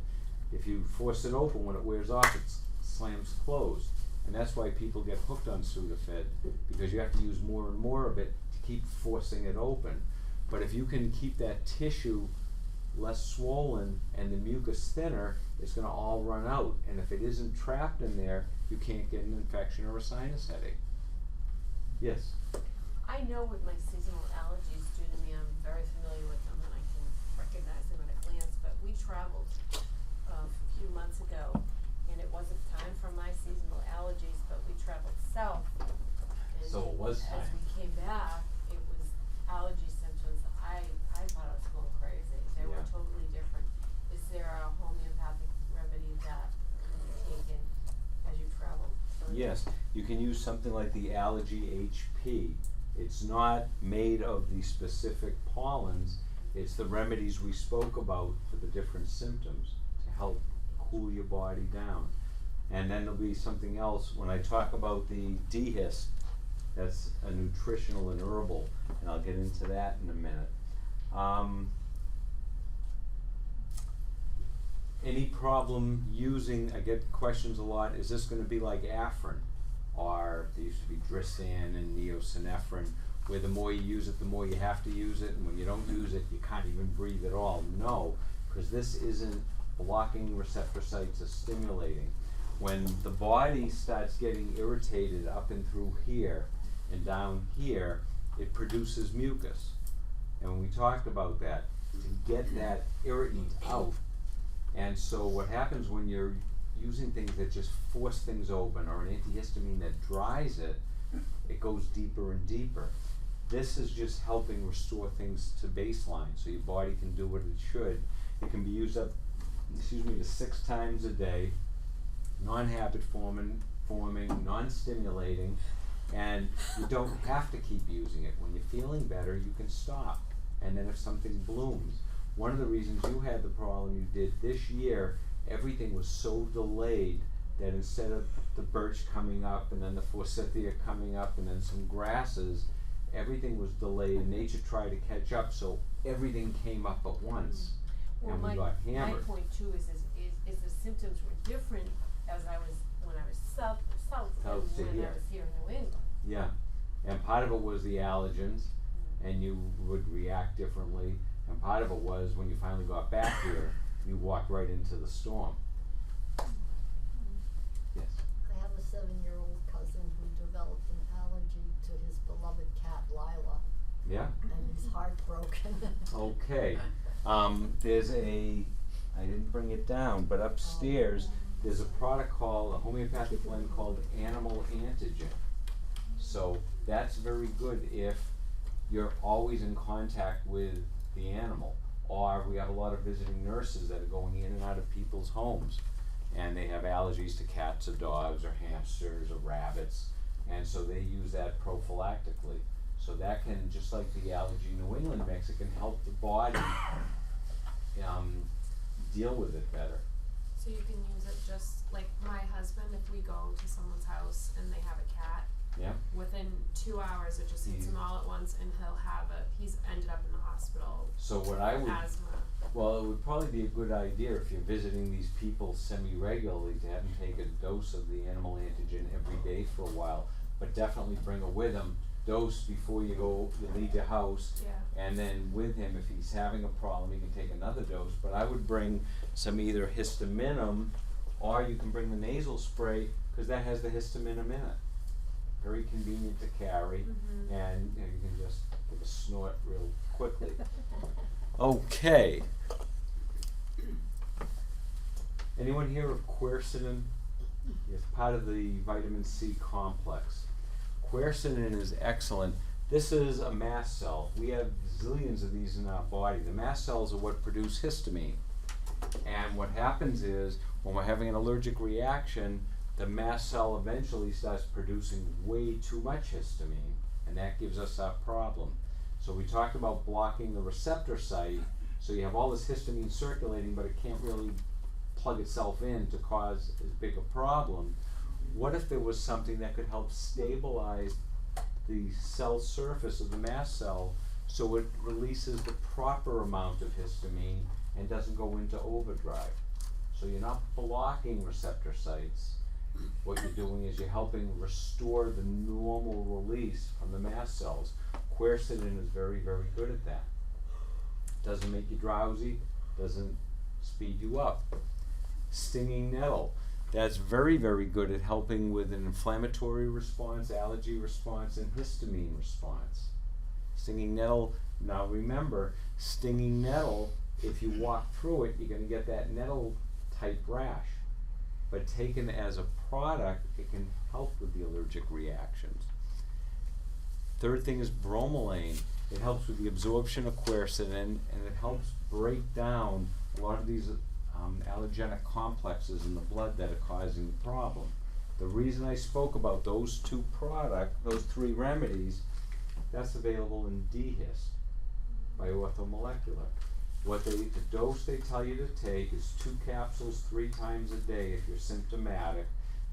if you force it open, when it wears off, it slams closed. And that's why people get hooked on Sudafed, because you have to use more and more of it to keep forcing it open. But if you can keep that tissue less swollen and the mucus thinner, it's going to all run out. And if it isn't trapped in there, you can't get an infection or a sinus headache. Yes? I know what my seasonal allergies do to me. I'm very familiar with them and I can recognize them at a glance, but we traveled a few months ago and it wasn't time for my seasonal allergies, but we traveled south. And So it was as time. we came back, it was allergy symptoms. I thought I was going crazy. They were Yeah. totally different. Is there a homeopathic remedy that you take in as you travel? Yes, you can use something like the Allergy HP. It's not made of the specific pollens, it's the remedies we spoke about for the different symptoms to to help cool your body down. And then there'll be something else, when I talk about the DHIST, that's a nutritional and herbal, and I'll get into that in a minute. Any problem using, I get questions a lot, is this gonna be like Afrin? Or there used to be Dristan and Neosynephrine, where the more you use it, the more you have to use it, and when you don't use it, you can't even breathe at all. No, because this isn't blocking receptor sites or stimulating. When the body starts getting irritated up and through here and down here, it produces mucus. And we talked about that, to get that irritant out. And so what happens when you're using things that just force things open, or an antihistamine that dries it, it goes deeper and deeper. This is just helping restore things to baseline, so your body can do what it should. It can be used up, to 6 times a day, non-habit forming, non-stimulating, and you don't have to keep using it. When you're feeling better, you can stop. And then if something blooms, one of the reasons you had the problem you did this year, everything was so delayed that instead of the birch coming up and then the forsythia coming up and then some grasses, everything was delayed and nature tried to catch up, so everything came up at once. Well, And we got hammered. my point too is the symptoms were different as I was, when I was south South to than when here. I was here in New England. Yeah, and part of it was the allergens, and you would react differently, and part of it was when you finally got back here, you walked right into the storm. Yes. I have a 7-year-old cousin who developed an allergy to his beloved cat Lila, Yeah? and he's heartbroken. Okay, there's I didn't bring it down, but upstairs, there's a product called, a homeopathic blend called Animal Antigen. So that's very good if you're always in contact with the animal. Or we have a lot of visiting nurses that are going in and out of people's homes, and they have allergies to cats or dogs or hamsters or rabbits, and so they use that prophylactically. So that can, just like the Allergy New England mix, it can help the body deal with it better. So you can use it just like my husband, if we go to someone's house and they have a cat, Yeah? within 2 hours it just hits him all at once and he's ended up in the hospital So what I with would, asthma. well, it would probably be a good idea if you're visiting these people semi-regularly to have them take a dose of the animal antigen every day for a while, but definitely bring it with them. Dose before you leave your house, Yeah. and then with him, if he's having a problem, he can take another dose. But I would bring some either histaminum, or you can bring the nasal spray, because that has the histaminum in it. Very convenient to carry, Mhm. and you can just give a snort real quickly. Okay. Anyone hear of quercetin? It's part of the vitamin C complex. Quercetin is excellent. This is a mast cell. We have zillions of these in our body. The mast cells are what produce histamine. And what happens is, when we're having an allergic reaction, the mast cell eventually starts producing way too much histamine, and that gives us our problem. So we talked about blocking the receptor site, so you have all this histamine circulating, but it can't really plug itself in to cause as big a problem. What if there was something that could help stabilize the cell surface of the mast cell so it releases the proper amount of histamine and doesn't go into overdrive? So you're not blocking receptor sites. What you're doing is you're helping restore the normal release from the mast cells. Quercetin is very, very good at that. Doesn't make you drowsy, doesn't speed you up. Stinging nettle. That's very, very good at helping with an inflammatory response, allergy response, and histamine response. Stinging nettle, now remember, stinging nettle, if you walk through it, you're going to get that nettle type rash. But taken as a product, it can help with the allergic reactions. Third thing is bromelain. It helps with the absorption of quercetin, and it helps break down a lot of these allergenic complexes in the blood that are causing the problem. The reason I spoke about those those 3 remedies, that's available in DHIST by Orthomolecular. The dose they tell you to take is 2 capsules 3 times a day if you're symptomatic.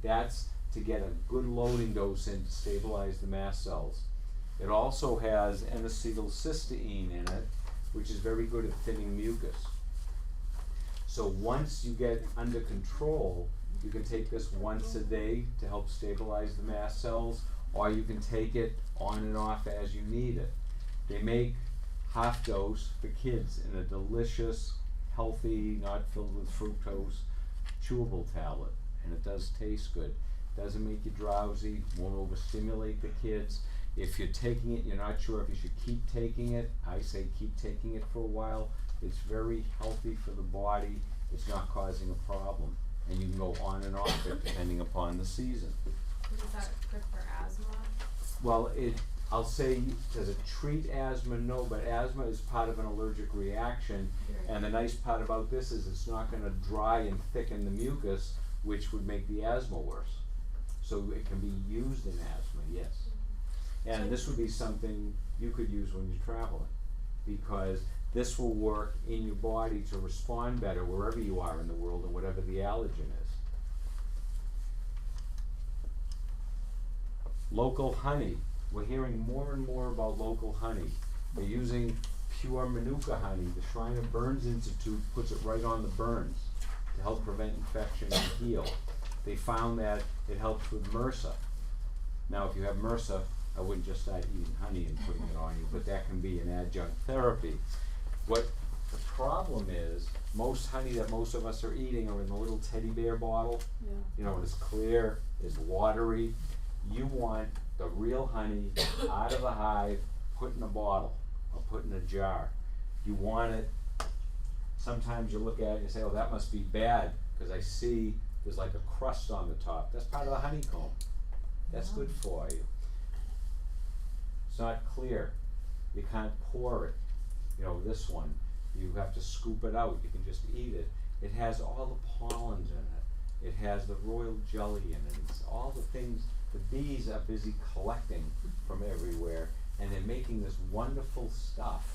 That's to get a good loading dose in to stabilize the mast cells. It also has N-acetylcysteine in it, which is very good at thinning mucus. So once you get under control, you can take this once a day to help stabilize the mast cells, or you can take it on and off as you need it. They make half dose for kids in a delicious, healthy, not filled with fructose, chewable tablet, and it does taste good. Doesn't make you drowsy, won't overstimulate the kids. If you're taking it, you're not sure if you should keep taking it, I say keep taking it for a while. It's very healthy for the body, it's not causing a problem, and you can go on and off it depending upon the season. Is that good for asthma? Well, I'll say, does it treat asthma? No, but asthma is part of an allergic reaction, and the nice part about this is it's not gonna dry and thicken the mucus, which would make the asthma worse. So it can be used in asthma, yes. And this would be something you could use when you're traveling, because this will work in your body to respond better wherever you are in the world and whatever the allergen is. Local honey. We're hearing more and more about local honey. They're using pure Manuka honey. The Shriner Burns Institute puts it right on the burns to help prevent infection and heal. They found that it helps with MRSA. Now, if you have MRSA, I wouldn't just start eating honey and putting it on you, but that can be an adjunct therapy. What the problem is, most honey that most of us are eating are in the little teddy bear bottle. Yeah. You know, it's clear, it's watery. You want the real honey out of the hive, put in a bottle or put in a jar. You want it, sometimes you look at it and you say, oh, that must be bad, because I see there's like a crust on the top. That's part of the honeycomb. That's good for you. It's not clear. You can't pour it. You know, this one, you have to scoop it out. You can just eat it. It has all the pollens in it. It has the royal jelly in it. It's all the things the bees are busy collecting from everywhere, and they're making this wonderful stuff.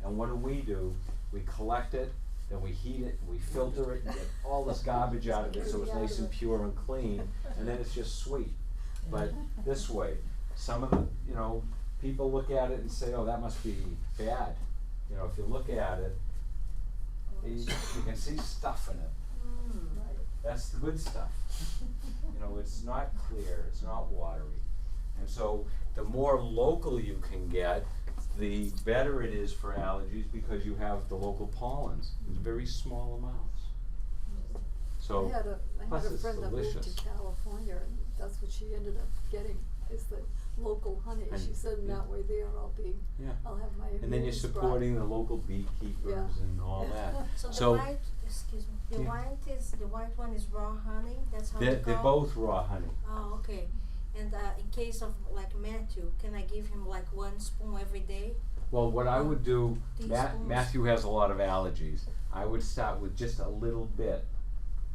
And what do? We collect it, then we heat it, we filter it, and get all this garbage out of it so it's nice and pure and clean, and then it's just sweet. But this way, some of the, people look at it and say, oh, that must be bad. If you look at it, you can see stuff in it. That's the good stuff. It's not clear, it's not watery. And so the more local you can get, the better it is for allergies, because you have the local pollens in very small amounts. So, I had plus a it's friend that moved delicious. to California, and that's what she ended up getting, is the local honey. And- She said, yeah. that way there Yeah. I'll have my And then you're immune supporting the local beekeepers and all that. So the So- white, excuse me, the Yeah. white one is raw honey, that's how They're they call? both raw honey. Oh, okay. And in case of like Matthew, can I give him like 1 spoon every day? Well, what I would do, Teaspoons. Matthew has a lot of allergies. I would start with just a little bit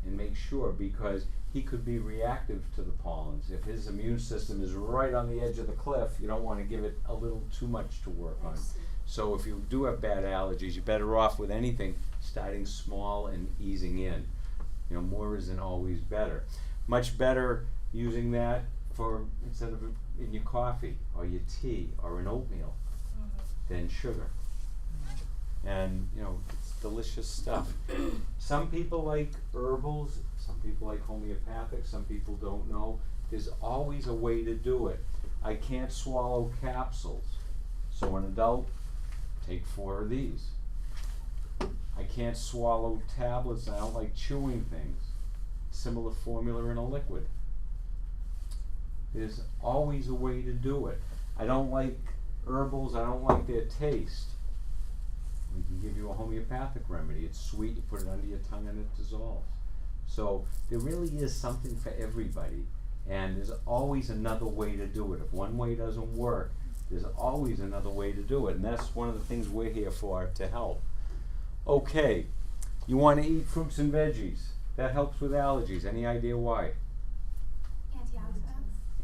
and make sure, because he could be reactive to the pollens. If his immune system is right on the edge of the cliff, you don't want to give it a little too much to work I on. see. So if you do have bad allergies, you're better off with anything starting small and easing in. More isn't always better. Much better using that for, instead of in your coffee or your tea or in oatmeal, than sugar. And it's delicious stuff. Some people like herbals, some people like homeopathic, some people don't know. There's always a way to do it. I can't swallow capsules, so an adult, take 4 of these. I can't swallow tablets, I don't like chewing things. Similar formula in a liquid. There's always a way to do it. I don't like herbals, I don't like their taste. We can give you a homeopathic remedy. It's sweet, you put it under your tongue and it dissolves. So there really is something for everybody, and there's always another way to do it. If one way doesn't work, there's always another way to do it, and that's one of the things we're here for, to help. Okay, you want to eat fruits and veggies. That helps with allergies. Any idea why?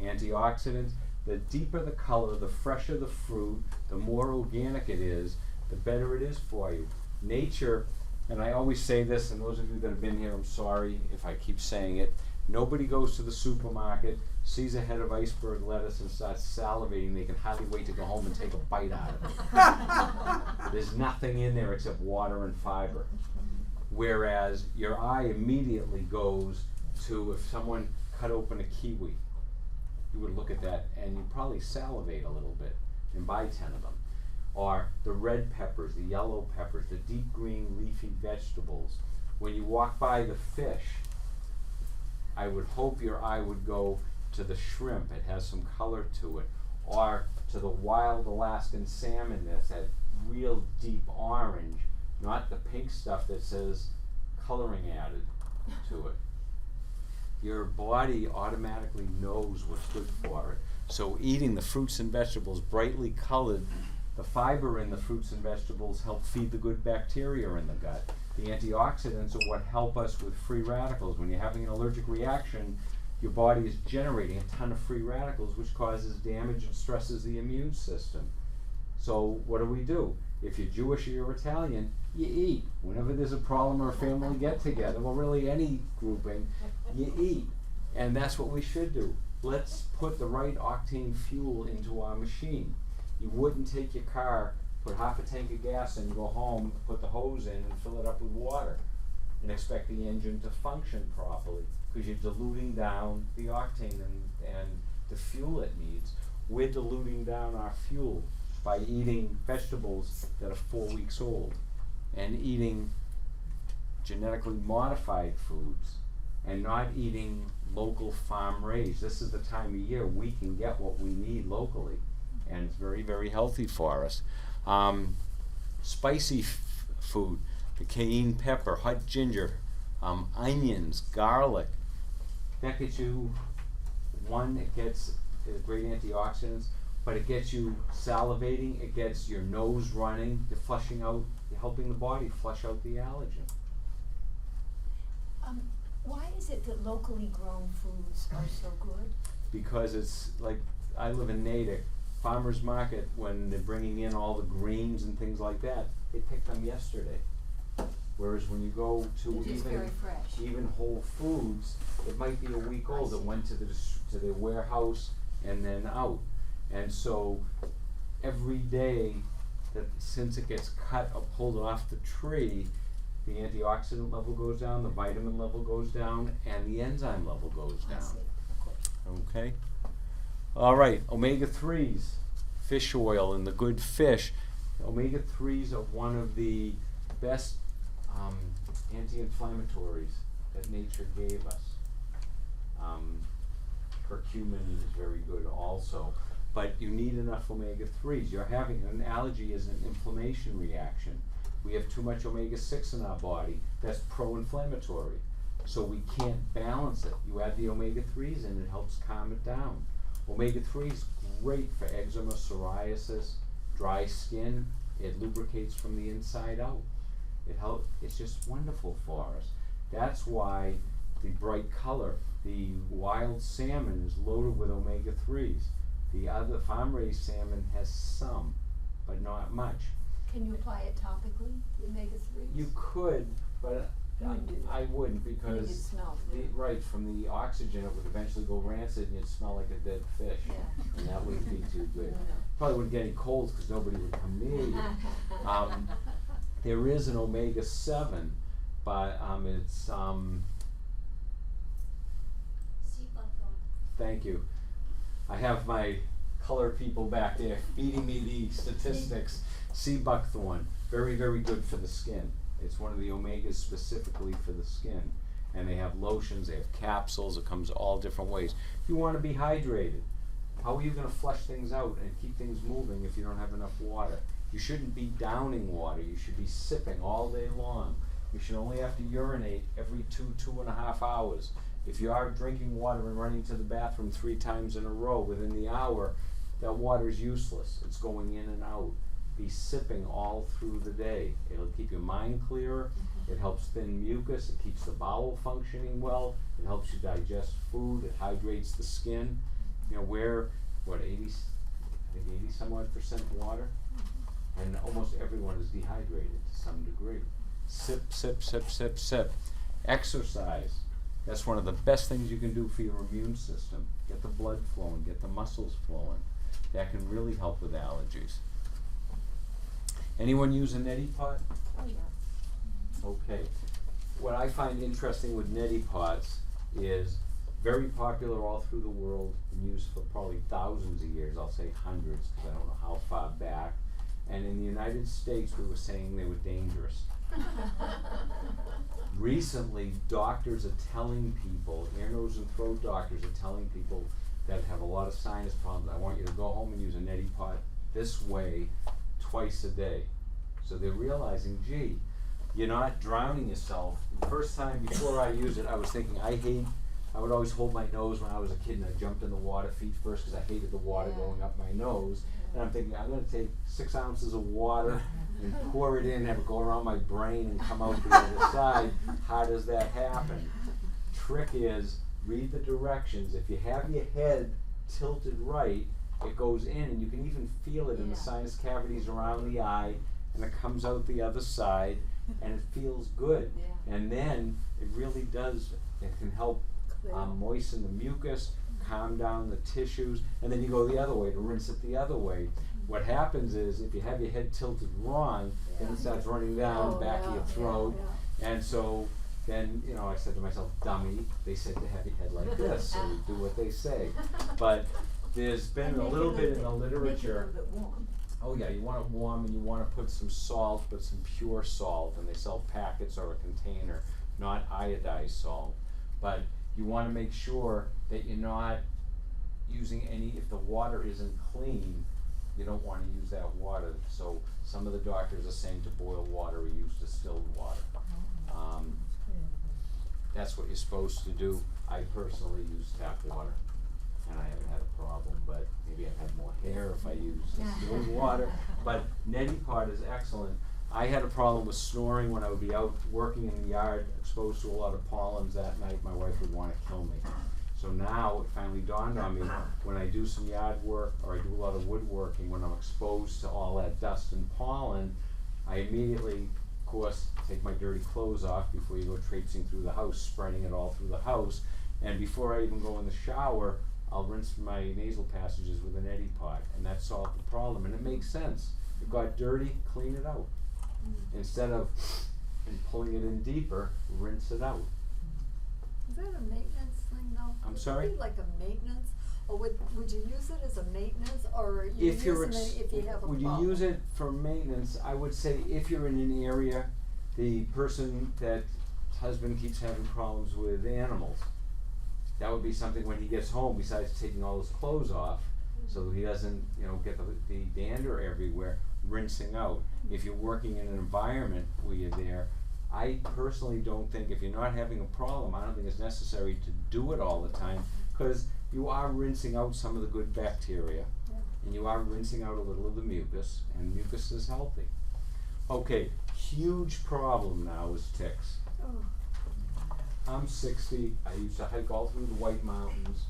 Antioxidants. The deeper the color, the fresher the fruit, the more organic it is, the better it is for you. nature, and I always say this, and those of you that have been here, I'm sorry if I keep saying it, nobody goes to the supermarket, sees a head of iceberg lettuce and starts salivating, they can hardly wait to go home and take a bite out of it. There's nothing in there except water and fiber. Whereas your eye immediately goes to, if someone cut open a kiwi, you would look at that and you'd probably salivate a little bit and buy 10 of them. Or the red peppers, the yellow peppers, the deep green leafy vegetables. When you walk by the fish, I would hope your eye would go to the shrimp, it has some color to it, or to the wild Alaskan salmon that's that real deep orange, not the pink stuff that says coloring added to it. Your body automatically knows what's good for it. So eating the fruits and vegetables brightly colored, the fiber in the fruits and vegetables help feed the good bacteria in the gut. The antioxidants are what help us with free radicals. When you're having an allergic reaction, your body is generating a ton of free radicals, which causes damage and stresses the immune system. So what do? If you're Jewish or you're Italian, you eat. Whenever there's a problem or a family get-together, well, really any grouping, you eat. And that's what we should do. Let's put the right octane fuel into our machine. You wouldn't take your car, put half a tank of gas in, go home, put the hose in, and fill it up with water, and expect the engine to function properly, because you're diluting down the octane and the fuel it needs. We're diluting down our fuel by eating vegetables that are 4 weeks old and eating genetically modified foods and not eating local farm raised. This is the time of year we can get what we need locally, and it's very, very healthy for us. Spicy food, the cayenne pepper, hot ginger, onions, garlic, that gets you, one, it gets great antioxidants, but it gets you salivating, it gets your nose running, you're flushing out, you're helping the body flush out the allergen. Why is it that locally grown foods are so good? Because it's like, I live in Natick, farmers market, when they're bringing in all the greens and things like that, they picked them yesterday. Whereas when you go to It is very fresh. even Whole Foods, it might be a week old. It went to the warehouse and then out. And so every day that since it gets cut or pulled off the tree, the antioxidant level goes down, the vitamin level goes down, and the enzyme level goes I down. see. Okay? All right, omega-3s, fish oil and the good fish. Omega-3s are one of the best anti-inflammatories that nature gave us. Curcumin is very good also, but you need enough omega-3s. You're having an allergy is an inflammation reaction. We have too much omega-6 in our body that's pro-inflammatory, so we can't balance it. You add the omega-3s and it helps calm it down. Omega-3 is great for eczema, psoriasis, dry skin. It lubricates from the inside out. It's just wonderful for us. That's why the bright color, the wild salmon is loaded with omega-3s. The other farm-raised salmon has some, but not much. Can you apply it topically, the omega-3s? You could, but You wouldn't do that. I wouldn't, I think because it smells the, weird. right, from the oxygen it would eventually go rancid and you'd smell like a dead fish. Yeah. And that wouldn't be too good. No. Probably wouldn't get any colds because nobody would come near you. There is an omega-7, but it's thank you. I have my color people back there feeding me the statistics. Sea buckthorn, very, very good for the skin. It's one of the omegas specifically for the skin. And they have lotions, they have capsules, it comes all different ways. You want to be hydrated. How are you going to flush things out and keep things moving if you don't have enough water? You shouldn't be downing water, you should be sipping all day long. You should only have to urinate every 2.5 hours. If you are drinking water and running to the bathroom 3 times in a row within the hour, that water is useless. It's going in and out. Be sipping all through the day. It'll keep your mind clearer. It helps thin mucus. It keeps the bowel functioning well. It helps you digest food. It hydrates the skin. You know, we're, 80 some odd % water? and almost everyone is dehydrated to some degree. Sip, sip, sip, sip, sip. Exercise. That's one of the best things you can do for your immune system. Get the blood flowing, get the muscles flowing. That can really help with allergies. Anyone use a neti pot? Oh, yeah. Okay. What I find interesting with neti pots is very popular all through the world and used for probably thousands of years. I'll say hundreds because I don't know how far back. And in the United States, we were saying they were dangerous. Recently, doctors are telling people, ear, nose, and throat doctors are telling people that have a lot of sinus problems, I want you to go home and use a neti pot this way twice a day. So they're realizing, gee, you're not drowning yourself. The first time before I used it, I was thinking, I would always hold my nose when I was a kid and I jumped in the water feet first because I hated the water going up my nose. And I'm thinking, I'm going to take 6 ounces of water and pour it in, have it go around my brain and come out the other side. How does that happen? Trick is, read the directions. If you have your head tilted right, it goes in and you can even feel it in the sinus cavities around the eye, and it comes out the other side and it feels good. And then it really does, it can help moisten the mucus, calm down the tissues, and then you go the other way to rinse it the other way. What happens is if you have your head tilted wrong, then it starts running down the back of your throat. And so then, you know, I said to myself, dummy, they said to have your head like this, so you do what they say. But there's been a little bit in the literature. Oh yeah, you want it warm and you want to put some salt, but some pure salt, and they sell packets or a container, not iodized salt. But you want to make sure that you're not using any, if the water isn't clean, you don't want to use that water. So some of the doctors are saying to boil water or use distilled water. That's what you're supposed to do. I personally use tap water, and I haven't had a problem, but maybe I've had more hair if I use distilled water. But neti pot is excellent. I had a problem with snoring when I would be out working in the yard, exposed to a lot of pollens that night. My wife would want to kill me. So now it finally dawned on me, when I do some yard work or I do a lot of woodworking, when I'm exposed to all that dust and pollen, I immediately, of course, take my dirty clothes off before you go traipsing through the house, spreading it all through the house. And before I even go in the shower, I'll rinse my nasal passages with an neti pot, and that solved the problem. And it makes sense. It got dirty, clean it out. Instead of pulling it in deeper, rinse it out. Is that a maintenance thing though? I'm Would sorry? it be like a maintenance, or would you use it as a maintenance, or you If you're using it if you have a would problem? you use it for maintenance? I would say if you're in an area, the person that husband keeps having problems with animals, that would be something when he gets home, besides taking all his clothes off, so he doesn't, you know, get the dander everywhere, rinsing out. If you're working in an environment where you're there, I personally don't think, if you're not having a problem, I don't think it's necessary to do it all the time, because you are rinsing out some of the good bacteria, and you are rinsing out a little of the mucus, and mucus is healthy. Okay, huge problem now is ticks. Oh. I'm 60, I used to hike all through the White Mountains.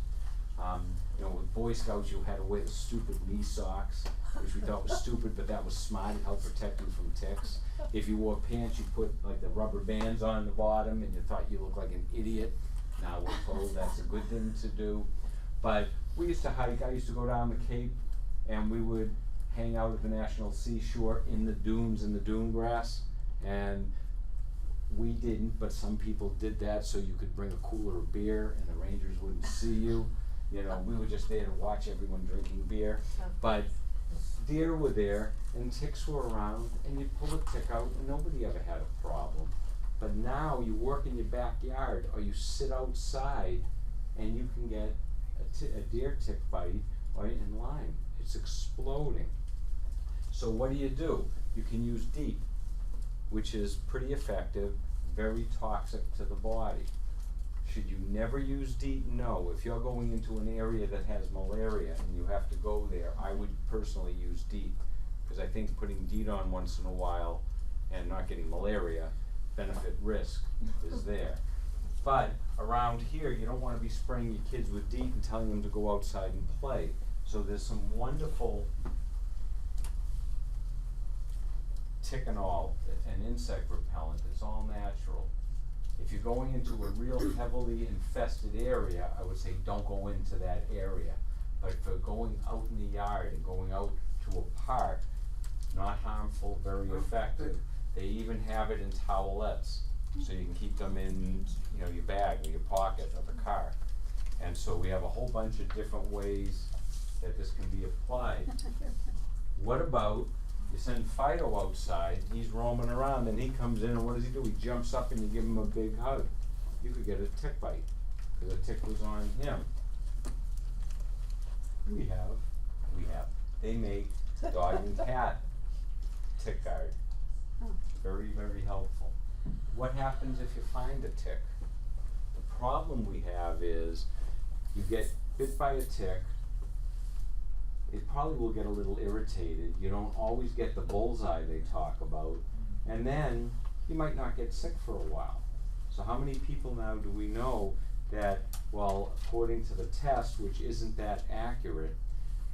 You know, with Boy Scouts, you had to wear the stupid knee socks, which we thought was stupid, but that was smart. It helped protect you from ticks. If you wore pants, you put like the rubber bands on the bottom, and you thought you looked like an idiot. Now we're told that's a good thing to do. But we used to hike. I used to go down the Cape, and we would hang out at the National Seashore in the dunes, in the dune grass. And we didn't, but some people did that so you could bring a cooler of beer and the rangers wouldn't see you. You know, we were just there to watch everyone drinking beer. But deer were there and ticks were around, and you'd pull a tick out and nobody ever had a problem. But now you work in your backyard or you sit outside and you can get a deer tick bite right in Lyme. It's exploding. So what do? You can use DEET, which is pretty effective, very toxic to the body. Should you never use DEET? No. If you're going into an area that has malaria and you have to go there, I would personally use DEET, because I think putting DEET on once in a while and not getting malaria, benefit risk is there. But around here, you don't want to be spraying your kids with DEET and telling them to go outside and play. So there's some wonderful ticanol, an insect repellent, it's all natural. If you're going into a real heavily infested area, I would say don't go into that area. But for going out in the yard and going out to a park, not harmful, very effective. They even have it in towelettes, so you can keep them in, you know, your bag or your pocket of the car. And so we have a whole bunch of different ways that this can be applied. What about, you send Fido outside, he's roaming around, and he comes in, and what does he do? He jumps up and you give him a big hug. You could get a tick bite, because a tick was on him. We have, they make dog and cat tick guard. Very, very helpful. What happens if you find a tick? The problem we have is you get bit by a tick, it probably will get a little irritated. You don't always get the bullseye they talk about, and then you might not get sick for a while. So how many people now do we know that, well, according to the test, which isn't that accurate,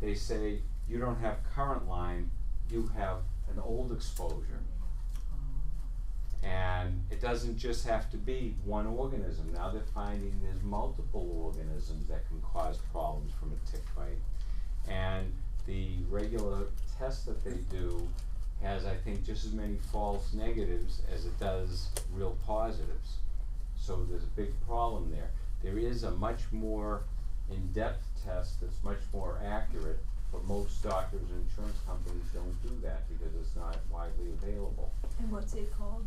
they say you don't have current Lyme, you have an old exposure. And it doesn't just have to be one organism. Now they're finding there's multiple organisms that can cause problems from a tick bite. And the regular test that they do has, I think, just as many false negatives as it does real positives. So there's a big problem there. There is a much more in-depth test that's much more accurate, but most doctors and insurance companies don't do that because it's not widely available. And what's it called?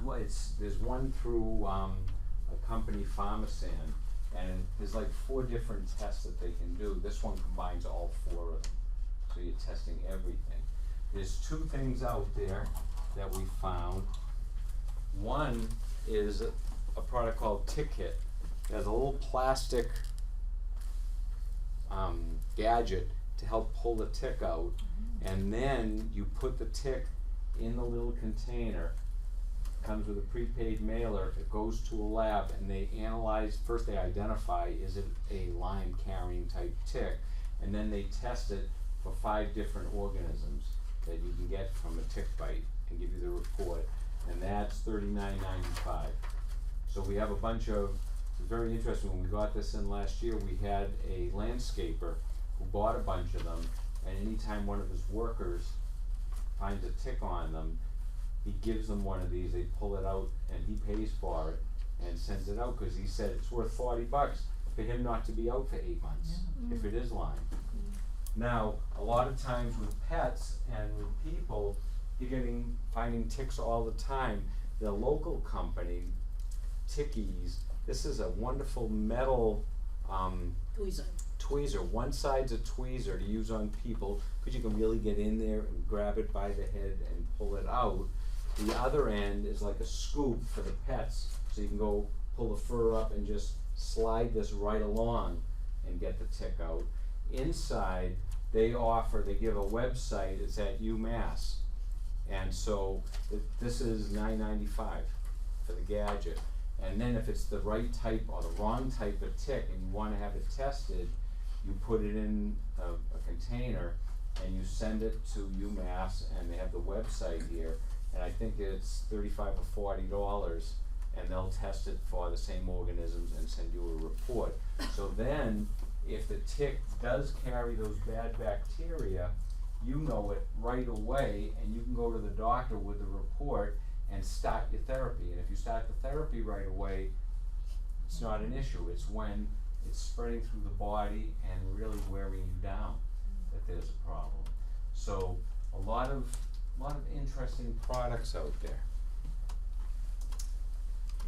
Well, there's one through a company, Pharmasan, and there's like 4 different tests that they can do. This one combines all 4 of them, so you're testing everything. There's 2 things out there that we found. One is a product called Tick Hit. It has a little plastic gadget to help pull the tick out, and then you put the tick in the little container. Comes with a prepaid mailer, it goes to a lab, and they analyze, first they identify, is it a Lyme carrying type tick, and then they test it for 5 different organisms that you can get from a tick bite and give you the report, and that's $39.95. So we have a bunch of, it's very interesting, when we got this in last year, we had a landscaper who bought a bunch of them, and anytime one of his workers finds a tick on them, he gives them one of these, they pull it out, and he pays for it and sends it out, because he said it's worth $40 for him not to be out for 8 months, if it is Lyme. Now, a lot of times with pets and with people, you're finding ticks all the time. The local company, Tickies, this is a wonderful metal tweezer. One side's a tweezer to use on people, because you can really get in there and grab it by the head and pull it out. The other end is like a scoop for the pets, so you can go pull the fur up and just slide this right along and get the tick out. Inside, they give a website, it's at UMass, and so this is $9.95 for the gadget. And then if it's the right type or the wrong type of tick and you want to have it tested, you put it in a container and you send it to UMass, and they have the website here, and I think it's $35 or $40, and they'll test it for the same organisms and send you a report. So then, if the tick does carry those bad bacteria, you know it right away, and you can go to the doctor with the report and start your therapy. And if you start the therapy right away, it's not an issue. It's when it's spreading through the body and really wearing you down that there's a problem. So a lot of interesting products out there.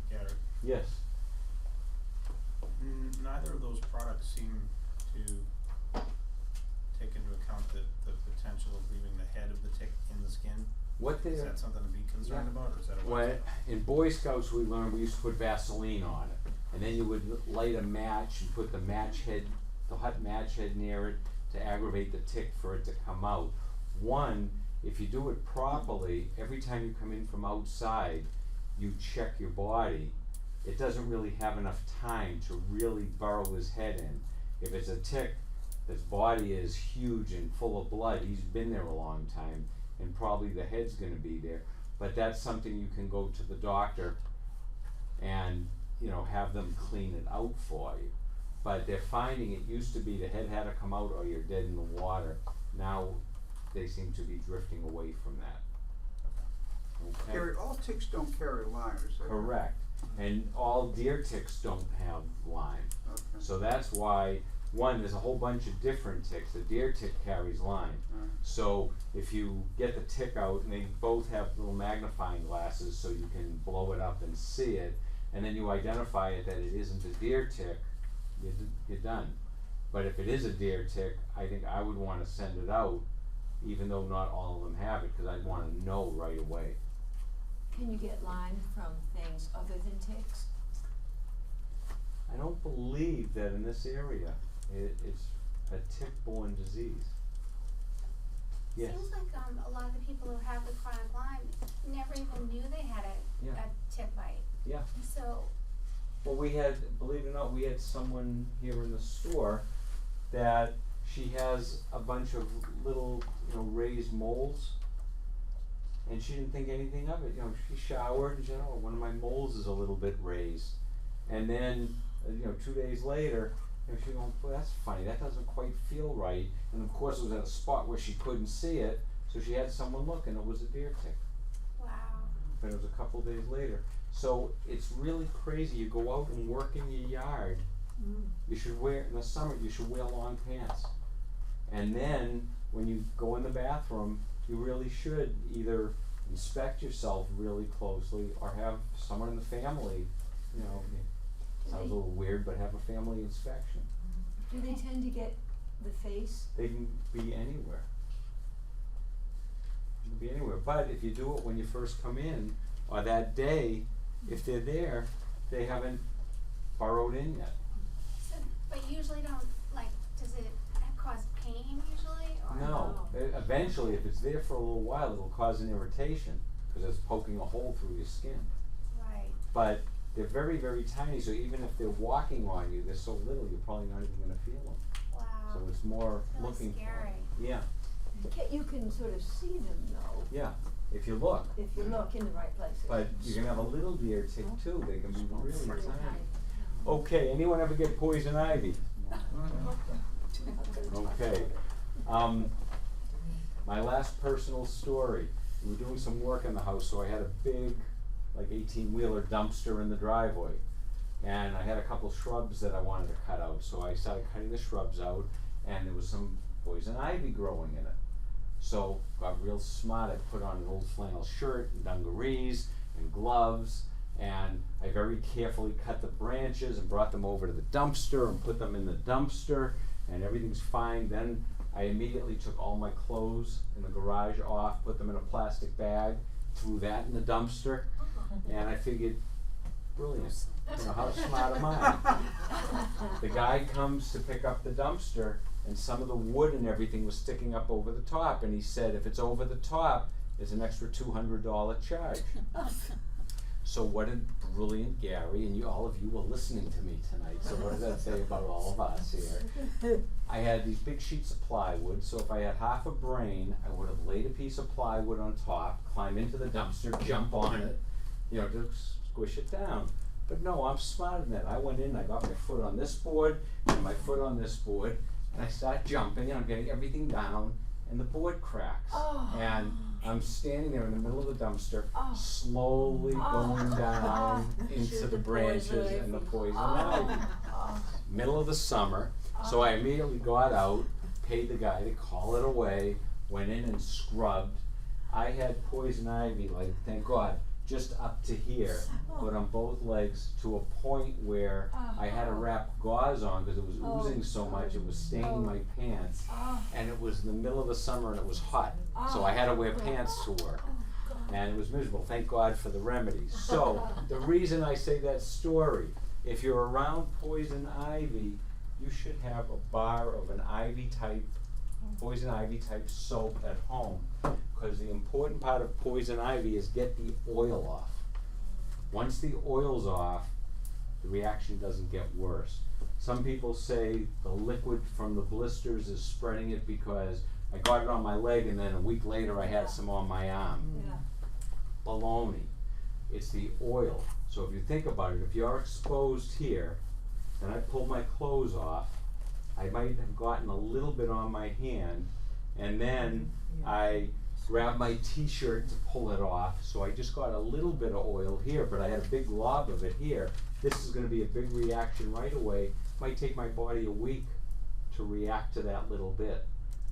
Gary, Yes. neither of those products seem to take into account the potential of leaving the head of the tick in the skin. Is that something to be concerned about, or is that a When in Boy Scouts we learned we used to put Vaseline on it, and then you would light a match and put the hot match head near it to aggravate the tick for it to come out. One, if you do it properly, every time you come in from outside, you check your body. It doesn't really have enough time to really burrow his head in. If it's a tick, his body is huge and full of blood, he's been there a long time, and probably the head's gonna be there. But that's something you can go to the doctor and, you know, have them clean it out for you. But they're finding it used to be the head had to come out or you're dead in the water. Now they seem to be drifting away from that. Okay? Gary, all ticks don't carry Lyme, is that Correct. And all deer ticks don't have Lyme. Okay. So that's why, one, there's a whole bunch of different ticks. The deer tick carries Lyme. Alright. So if you get the tick out, and they both have little magnifying glasses so you can blow it up and see it, and then you identify it that it isn't a deer tick, you're done. But if it is a deer tick, I think I would want to send it out, even though not all of them have it, because I'd want to know right away. Can you get Lyme from things other than ticks? I don't believe that in this area it's a tick-borne disease. Yes. Seems like a lot of the people who have the chronic Lyme never even knew they had Yeah. a tick bite. Yeah. So, Well, we had, believe it or not, we had someone here in the store that she has a bunch of little, you know, raised moles, and she didn't think anything of it. You know, she showered and she said, "Oh, one of my moles is a little bit raised," and then, 2 days later, she going, "Well, that's funny. That doesn't quite feel right." And of course, it was at a spot where she couldn't see it, so she had someone look, and it was a deer tick. wow. But it was a couple days later. So it's really crazy. You go out and work in your yard. You should wear, in the summer, you should wear long pants. And then when you go in the bathroom, you really should either inspect yourself really closely or have someone in the family, sounds a little weird, but have a family inspection. Do they tend to get the face? They can be anywhere. They can be anywhere. But if you do it when you first come in, or that day, if they're there, they haven't burrowed in yet. So, but usually don't, does it cause pain usually? Or No. Eventually, if it's there for a little while, it'll cause an irritation because it's poking a hole through your skin. Right. But they're very, very tiny, so even if they're walking on you, they're so little, you're probably not even going to feel them. Wow. So it's more Really looking for scary. them. Yeah, You can sort of see them though, yeah, if you look. if you look in the right places. But you can have a little deer tick too, they can be really tiny. Okay, anyone ever get poison ivy? Okay. My last personal story, we were doing some work in the house, so I had a big, 18-wheeler dumpster in the driveway. And I had a couple shrubs that I wanted to cut out, so I started cutting the shrubs out, and there was some poison ivy growing in it. So, got real smart, I put on an old flannel shirt and dungarees and gloves, and I very carefully cut the branches and brought them over to the dumpster and put them in the dumpster, and everything's fine. Then I immediately took all my clothes in the garage off, put them in a plastic bag, threw that in the dumpster, and I figured, brilliant, how smart am I? The guy comes to pick up the dumpster, and some of the wood and everything was sticking up over the top, and he said, if it's over the top, there's an extra $200 charge. So what did brilliant Gary, and all of you were listening to me tonight, so what does that say about all of us here? I had these big sheets of plywood, so if I had half a brain, I would have laid a piece of plywood on top, climb into the dumpster, jump on it, just squish it down. But no, I'm smarter than that. I went in, I got my foot on this board, and my foot on this board, and I start jumping, and I'm getting everything down, and the board cracks. And I'm standing there in the middle of the dumpster, slowly going down into the branches and the poison ivy. Middle of the summer, so I immediately got out, paid the guy to call it away, went in and scrubbed. I had poison ivy, thank God, just up to here, but on both legs to a point where I had to wrap gauze on because it was oozing so much, it was staining my pants, and it was in the middle of the summer and it was hot, so I had to wear pants to work, and it was miserable. Thank God for the remedy. So the reason I say that story, if you're around poison ivy, you should have a bar of an poison ivy type soap at home, because the important part of poison ivy is get the oil off. Once the oil's off, the reaction doesn't get worse. Some people say the liquid from the blisters is spreading it because I got it on my leg and then a week later I had some on my arm. Yeah. Baloney. It's the oil. So if you think about it, if you're exposed here, and I pull my clothes off, I might have gotten a little bit on my hand, and then I grab my t-shirt to pull it off, so I just got a little bit of oil here, but I had a big glob of it here. This is gonna be a big reaction right away. Might take my body a week to react to that little bit.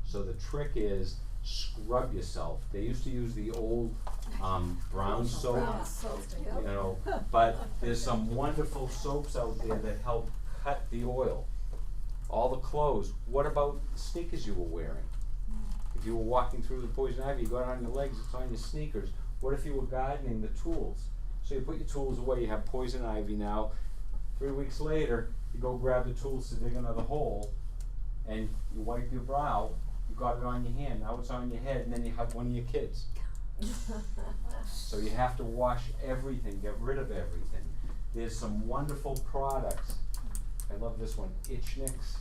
So the trick is scrub yourself. They used to use the old brown soap, Brown soap, yep. you know, but there's some wonderful soaps out there that help cut the oil. All the clothes. What about the sneakers you were wearing? If you were walking through the poison ivy, you got it on your legs, it's on your sneakers. What if you were gardening the tools? So you put your tools away, you have poison ivy now. 3 weeks later, you go grab the tools to dig another hole, and you wipe your brow, you got it on your hand, now it's on your head, and then you have one of your kids. So you have to wash everything, get rid of everything. There's some wonderful products. I love this one, Itchnix.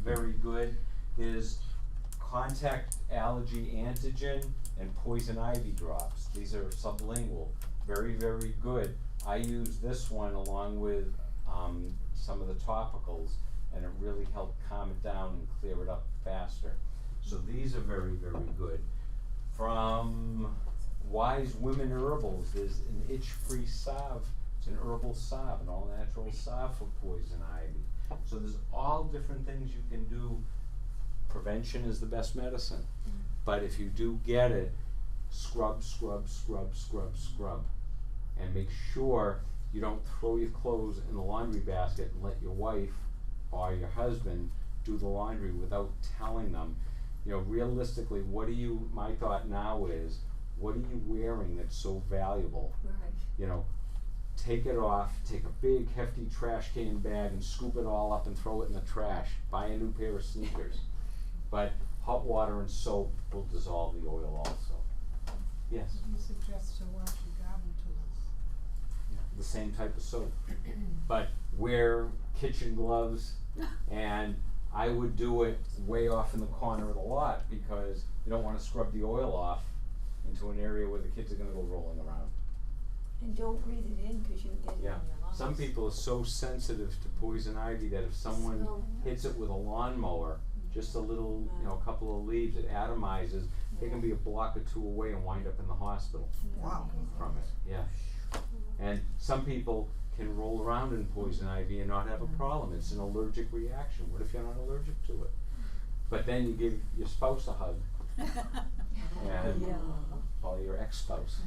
Very good. There's contact allergy antigen and poison ivy drops. These are sublingual. Very, very good. I use this one along with some of the topicals, and it really helped calm it down and clear it up faster. So these are very, very good. From Wise Women Herbals, there's an itch-free salve. It's an herbal salve, an all-natural salve for poison ivy. So there's all different things you can do. Prevention is the best medicine. But if you do get it, scrub, scrub, scrub, scrub, scrub. And make sure you don't throw your clothes in the laundry basket and let your wife or your husband do the laundry without telling them. You know, realistically, my thought now is, what are you wearing that's so valuable? Right. You know, take it off, take a big hefty trash can bag and scoop it all up and throw it in the trash. Buy a new pair of sneakers. But hot water and soap will dissolve the oil also. Yes? You suggest to wash your garden tools. The same type of soap. But wear kitchen gloves, and I would do it way off in the corner of the lot because you don't want to scrub the oil off into an area where the kids are going to go rolling around. And don't breathe it in because you get it in Yeah. your lungs. Some people are so sensitive to poison ivy that if someone hits it with a lawnmower, just a little, a couple of leaves, it atomizes, they can be a block or two away and wind up in the hospital Wow. from it. Yeah. And some people can roll around in poison ivy and not have a problem. It's an allergic reaction. What if you're not allergic to it? But then you give your spouse a hug and or your ex-spouse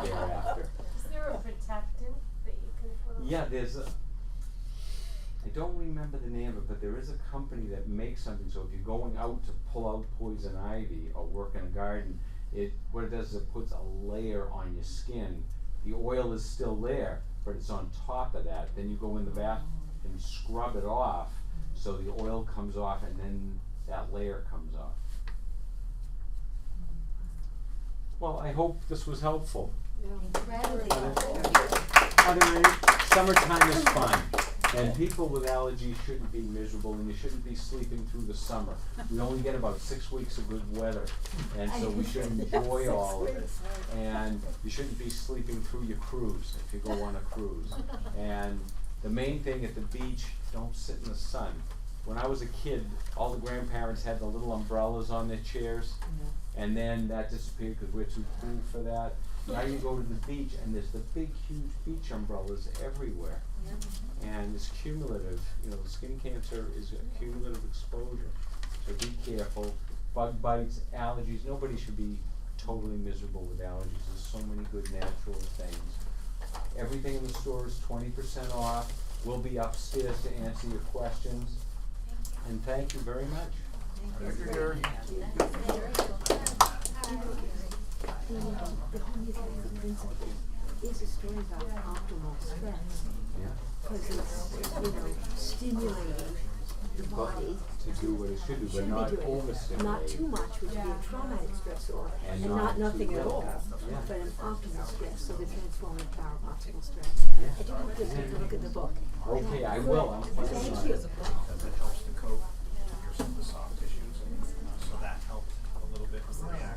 thereafter. Is there a protectant that you can put on? Yeah, I don't remember the name of it, but there is a company that makes something, so if you're going out to pull out poison ivy or work in a garden, what it does is it puts a layer on your skin. The oil is still there, but it's on top of that. Then you go in the bath and scrub it off, so the oil comes off and then that layer comes off. Well, I hope this was helpful. Summertime is fun. And people with allergies shouldn't be miserable, and you shouldn't be sleeping through the summer. We only get about 6 weeks of good weather, and so we should enjoy all of it. And you shouldn't be sleeping through your cruise if you go on a cruise. And the main thing at the beach, don't sit in the sun. When I was a kid, all the grandparents had the little umbrellas on their chairs, and then that disappeared because we're too cool for that. Now you go to the beach, and there's the big, huge beach umbrellas everywhere. And it's cumulative, the skin cancer is a cumulative exposure. So be careful. Bug bites, allergies, nobody should be totally miserable with allergies. There's so many good natural things. Everything in the store is 20% off. We'll be upstairs to answer your questions. And thank you very much. Thank you, Gary. The homeopathic principle is a story about optimal stress. Yeah. Because it's, stimulating the body. To do what it should do, but not overstimulate. Not too much, which would be a traumatic stressor, And and not not nothing too at all. little. Yeah. But an optimal stress, so the transformative power of optimal stress. Yeah. I do want to take a look at the book. Okay, I will. I'm planning Thank on you. it. Because it helps to cope reaction.